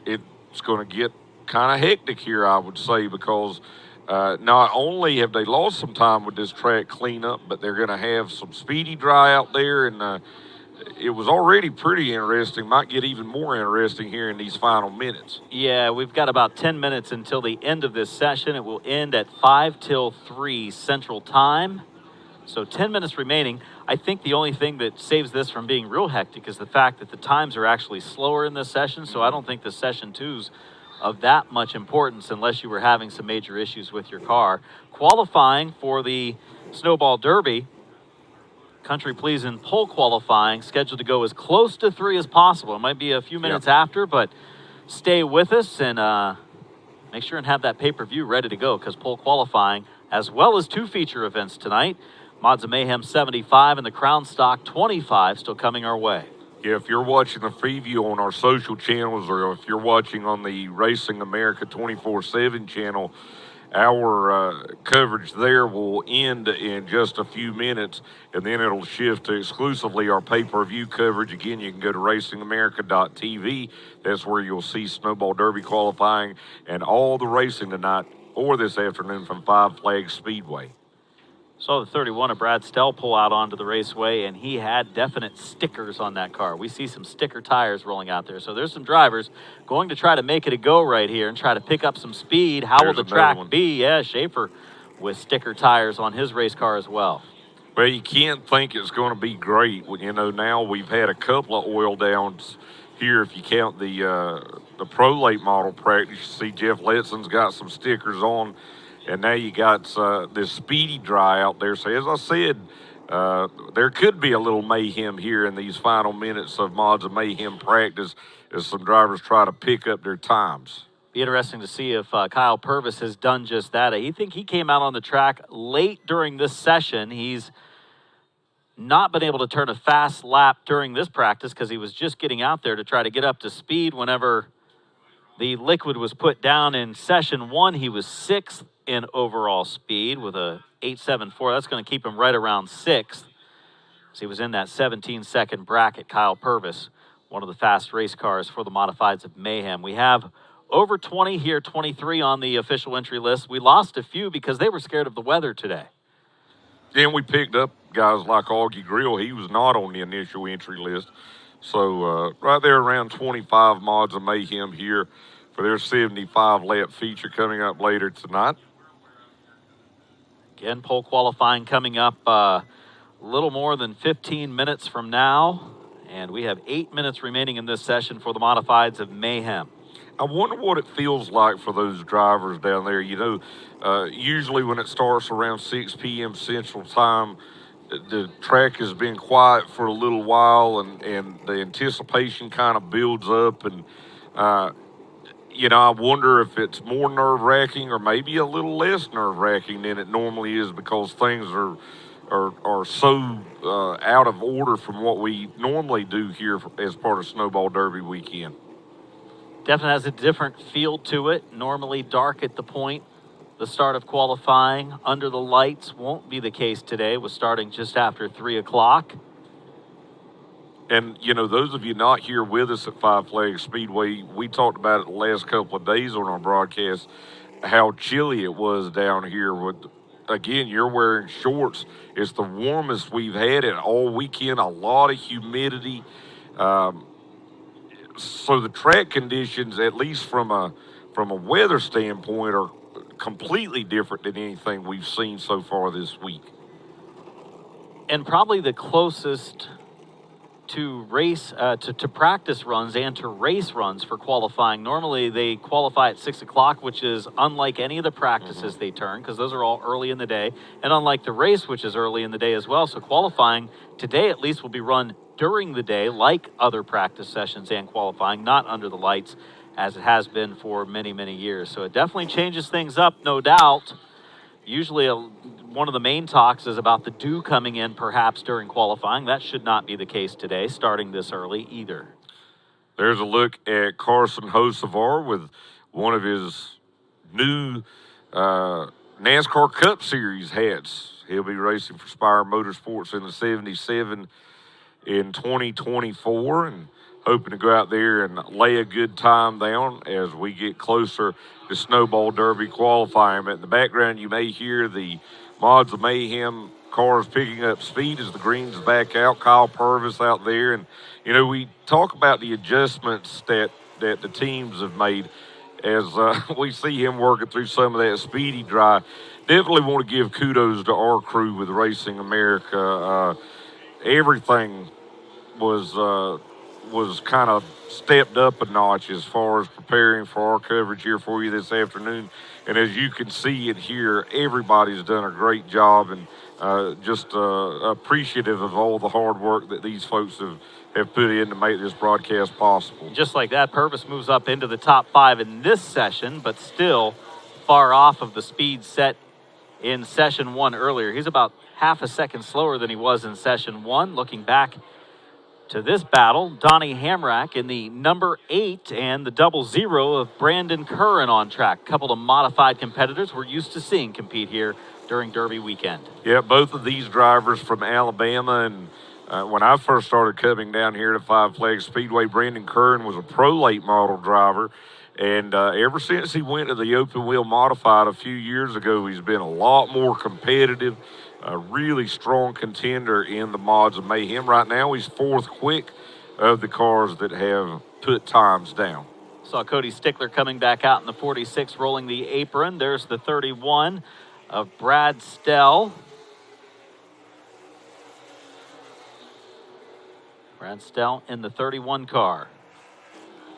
It's going to get kind of hectic here, I would say, because not only have they lost some time with this track cleanup, but they're going to have some speedy dry out there, and it was already pretty interesting. Might get even more interesting here in these final minutes. Yeah, we've got about 10 minutes until the end of this session. It will end at 5 till 3 Central Time. So 10 minutes remaining. I think the only thing that saves this from being real hectic is the fact that the times are actually slower in this session, so I don't think the session 2's of that much importance unless you were having some major issues with your car. Qualifying for the Snowball Derby, country pleasing pole qualifying, scheduled to go as close to 3 as possible. It might be a few minutes after, but stay with us and make sure and have that pay-per-view ready to go, because pole qualifying, as well as 2 feature events tonight, Mods of Mayhem 75 and the Crown Stock 25 still coming our way. Yeah, if you're watching the preview on our social channels, or if you're watching on the Racing America 24/7 channel, our coverage there will end in just a few minutes, and then it'll shift to exclusively our pay-per-view coverage. Again, you can go to racingamerica.tv. That's where you'll see Snowball Derby qualifying and all the racing tonight or this afternoon from Five Flags Speedway. Saw the 31 of Brad Stell pull out onto the raceway, and he had definite stickers on that car. We see some sticker tires rolling out there. So there's some drivers going to try to make it a go right here and try to pick up some speed. How will the track be? Yeah, Schaefer with sticker tires on his race car as well. Well, you can't think it's going to be great. You know, now we've had a couple of oil downs here. If you count the Pro Late model practice, you see Jeff Letson's got some stickers on. And now you got this speedy dry out there. So as I said, there could be a little mayhem here in these final minutes of Mods of Mayhem practice as some drivers try to pick up their times. Be interesting to see if Kyle Purvis has done just that. I think he came out on the track late during this session. He's not been able to turn a fast lap during this practice because he was just getting out there to try to get up to speed whenever the liquid was put down in session 1. He was 6th in overall speed with a 8.74. That's going to keep him right around 6th. So he was in that 17-second bracket. Kyle Purvis, one of the fast race cars for the Modifieds of Mayhem. We have over 20 here, 23 on the official entry list. We lost a few because they were scared of the weather today. And we picked up guys like Augie Grill. He was not on the initial entry list. So right there around 25 Mods of Mayhem here for their 75-lap feature coming up later tonight. Again, pole qualifying coming up a little more than 15 minutes from now. And we have 8 minutes remaining in this session for the Modifieds of Mayhem. I wonder what it feels like for those drivers down there. You know, usually when it starts around 6 p.m. Central Time, the track has been quiet for a little while, and the anticipation kind of builds up. And, you know, I wonder if it's more nerve-wracking or maybe a little less nerve-wracking than it normally is because things are so out of order from what we normally do here as part of Snowball Derby weekend. Definitely has a different feel to it. Normally dark at the point. The start of qualifying under the lights won't be the case today. We're starting just after 3 o'clock. And, you know, those of you not here with us at Five Flags Speedway, we talked about it the last couple of days on our broadcast, how chilly it was down here. With, again, you're wearing shorts. It's the warmest we've had it all weekend, a lot of humidity. So the track conditions, at least from a weather standpoint, are completely different than anything we've seen so far this week. And probably the closest to race, to practice runs and to race runs for qualifying. Normally they qualify at 6 o'clock, which is unlike any of the practices they turn, because those are all early in the day, and unlike the race, which is early in the day as well. So qualifying today at least will be run during the day, like other practice sessions and qualifying, not under the lights, as it has been for many, many years. So it definitely changes things up, no doubt. Usually one of the main talks is about the dew coming in perhaps during qualifying. That should not be the case today, starting this early either. There's a look at Carson Hocevar with one of his new NASCAR Cup Series hats. He'll be racing for Spire Motorsports in the 77 in 2024, and hoping to go out there and lay a good time down as we get closer to Snowball Derby qualifying. But in the background, you may hear the Mods of Mayhem cars picking up speed as the green's back out. Kyle Purvis out there. And, you know, we talk about the adjustments that the teams have made as we see him working through some of that speedy dry. Definitely want to give kudos to our crew with Racing America. Everything was kind of stepped up a notch as far as preparing for our coverage here for you this afternoon. And as you can see and hear, everybody's done a great job, and just appreciative of all the hard work that these folks have put in to make this broadcast possible. Just like that, Purvis moves up into the top 5 in this session, but still far off of the speed set in session 1 earlier. He's about half a second slower than he was in session 1. Looking back to this battle, Donnie Hamrack in the number 8 and the 00 of Brandon Curran on track. A couple of modified competitors we're used to seeing compete here during Derby weekend. Yeah, both of these drivers from Alabama, and when I first started coming down here to Five Flags Speedway, Brandon Curran was a pro late model driver. And ever since he went to the open wheel modified a few years ago, he's been a lot more competitive, a really strong contender in the Mods of Mayhem. Right now, he's 4th quick of the cars that have put times down. Saw Cody Stickler coming back out in the 46, rolling the apron. There's the 31 of Brad Stell. Brad Stell in the 31 car.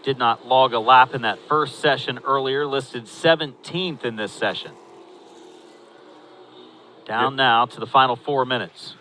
Did not log a lap in that first session earlier, listed 17th in this session. Down now to the final 4 minutes.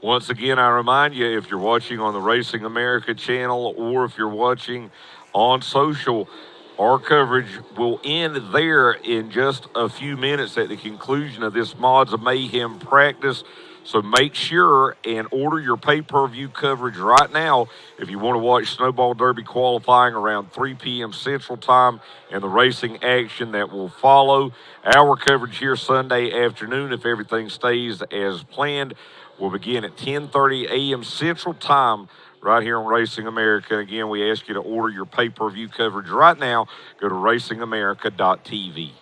Once again, I remind you, if you're watching on the Racing America channel or if you're watching on social, our coverage will end there in just a few minutes at the conclusion of this Mods of Mayhem practice. So make sure and order your pay-per-view coverage right now if you want to watch Snowball Derby qualifying around 3 p.m. Central Time and the racing action that will follow. Our coverage here Sunday afternoon, if everything stays as planned, will begin at 10:30 a.m. Central Time right here on Racing America. Again, we ask you to order your pay-per-view coverage right now. Go to racingamerica.tv.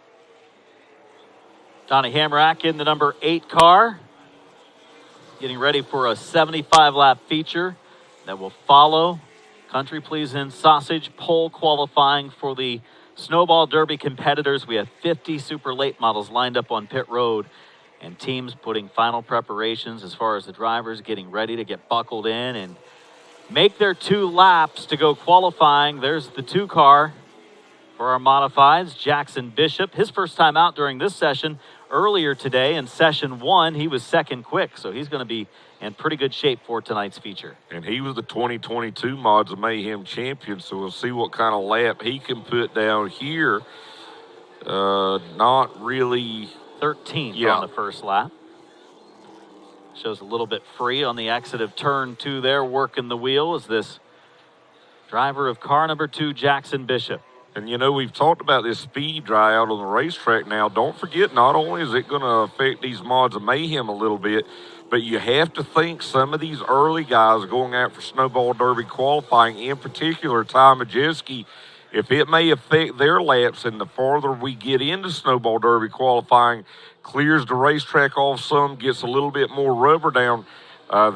Donnie Hamrack in the number 8 car, getting ready for a 75-lap feature that will follow Country Pleasin' Sausage pole qualifying for the Snowball Derby competitors. We have 50 super late models lined up on pit road, and teams putting final preparations as far as the drivers getting ready to get buckled in and make their 2 laps to go qualifying. There's the 2 car for our modifieds, Jackson Bishop. His first time out during this session. Earlier today in session 1, he was second quick, so he's going to be in pretty good shape for tonight's feature. And he was the 2022 Mods of Mayhem champion, so we'll see what kind of lap he can put down here. Not really... 13th on the first lap. Shows a little bit free on the exit of turn 2 there, working the wheel is this driver of car number 2, Jackson Bishop. And, you know, we've talked about this speed dry out on the racetrack now. Don't forget, not only is it going to affect these Mods of Mayhem a little bit, but you have to think some of these early guys going out for Snowball Derby qualifying, in particular Ty Majeski, if it may affect their laps, and the farther we get into Snowball Derby qualifying, clears the racetrack off some, gets a little bit more rubber down,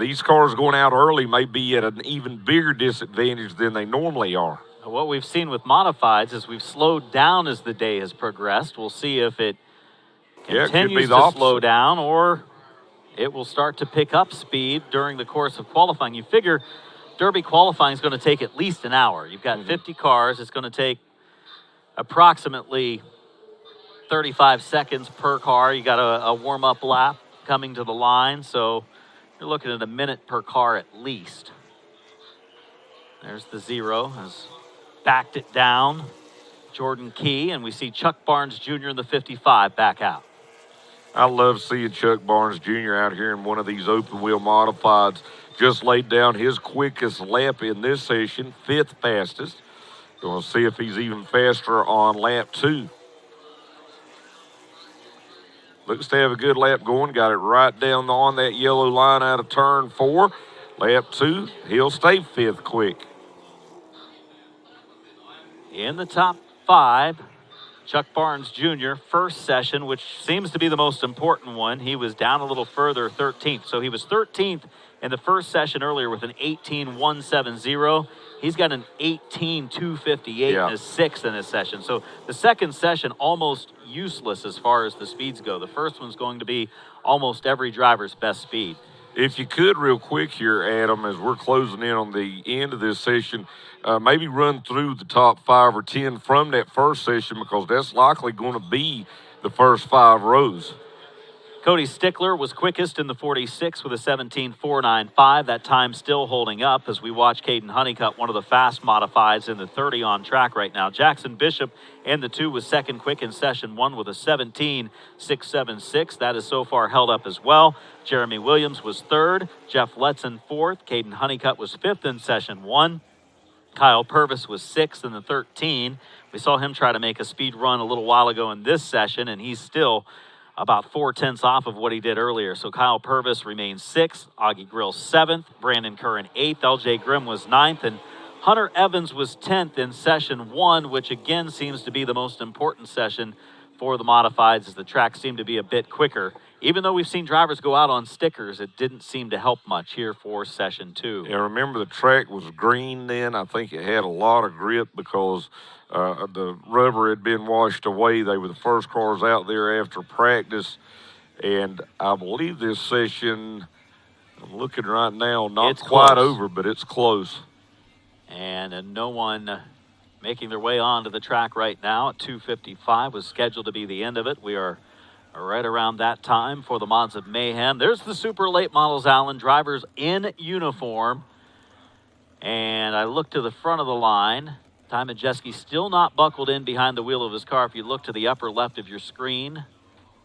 these cars going out early may be at an even bigger disadvantage than they normally are. What we've seen with modifieds is we've slowed down as the day has progressed. We'll see if it continues to slow down or it will start to pick up speed during the course of qualifying. You figure Derby qualifying is going to take at least an hour. You've got 50 cars. It's going to take approximately 35 seconds per car. You got a warm-up lap coming to the line, so you're looking at a minute per car at least. There's the 0 has backed it down. Jordan Key, and we see Chuck Barnes Jr. in the 55 back out. I love seeing Chuck Barnes Jr. out here in one of these open wheel modifieds. Just laid down his quickest lap in this session, 5th fastest. Going to see if he's even faster on lap 2. Looks to have a good lap going. Got it right down on that yellow line out of turn 4. Lap 2, he'll stay 5th quick. In the top 5, Chuck Barnes Jr., first session, which seems to be the most important one. He was down a little further, 13th. So he was 13th in the first session earlier with an 18.170. He's got an 18.258 in his 6th in his session. So the second session almost useless as far as the speeds go. The first one's going to be almost every driver's best speed. If you could, real quick here, Adam, as we're closing in on the end of this session, maybe run through the top 5 or 10 from that first session, because that's likely going to be the first 5 rows. Cody Stickler was quickest in the 46 with a 17.495. That time still holding up as we watch Caden Honeycutt, one of the fast modifieds in the 30 on track right now. Jackson Bishop in the 2 was second quick in session 1 with a 17.676. That is so far held up as well. Jeremy Williams was 3rd. Jeff Letson 4th. Caden Honeycutt was 5th in session 1. Kyle Purvis was 6th in the 13. We saw him try to make a speed run a little while ago in this session, and he's still about 4/10 off of what he did earlier. So Kyle Purvis remains 6th, Augie Grill 7th, Brandon Curran 8th, LJ Grimm was 9th, and Hunter Evans was 10th in session 1, which again seems to be the most important session for the modifieds as the track seemed to be a bit quicker. Even though we've seen drivers go out on stickers, it didn't seem to help much here for session 2. Yeah, remember the track was green then. I think it had a lot of grip because the rubber had been washed away. They were the first cars out there after practice. And I believe this session, I'm looking right now, not quite over, but it's close. And no one making their way onto the track right now at 2:55 was scheduled to be the end of it. We are right around that time for the mods of Mayhem. There's the super late models, Alan. Drivers in uniform. And I look to the front of the line. Ty Majeski still not buckled in behind the wheel of his car. If you look to the upper left of your screen,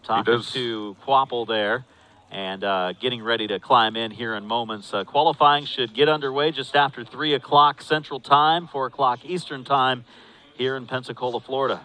talking to Quapple there and getting ready to climb in here in moments. Qualifying should get underway just after 3 o'clock Central Time, 4 o'clock Eastern Time here in Pensacola, Florida.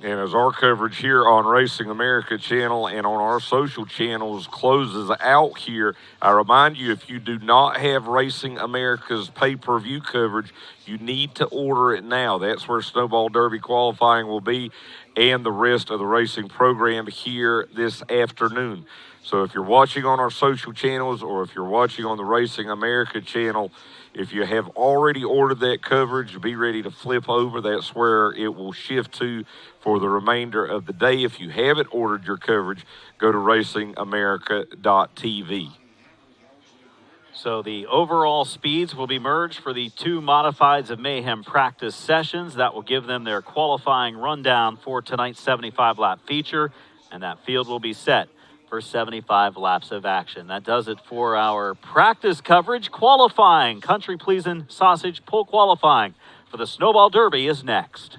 And as our coverage here on Racing America channel and on our social channels closes out here, I remind you, if you do not have Racing America's pay-per-view coverage, you need to order it now. That's where Snowball Derby Qualifying will be and the rest of the racing program here this afternoon. So if you're watching on our social channels or if you're watching on the Racing America channel, if you have already ordered that coverage, be ready to flip over. That's where it will shift to for the remainder of the day. If you haven't ordered your coverage, go to racingamerica.tv. So the overall speeds will be merged for the 2 modifieds of Mayhem practice sessions. That will give them their qualifying rundown for tonight's 75-lap feature, and that field will be set for 75 laps of action. That does it for our practice coverage. Qualifying, country pleasing sausage pull qualifying for the Snowball Derby is next.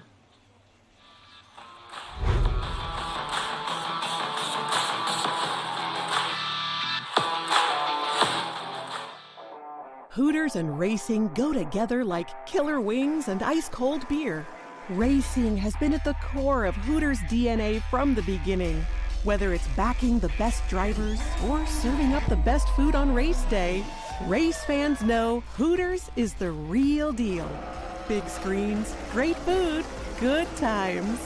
Hooters and racing go together like killer wings and ice-cold beer. Racing has been at the core of Hooters' DNA from the beginning. Whether it's backing the best drivers or serving up the best food on race day, race fans know Hooters is the real deal. Big screens, great food, good times.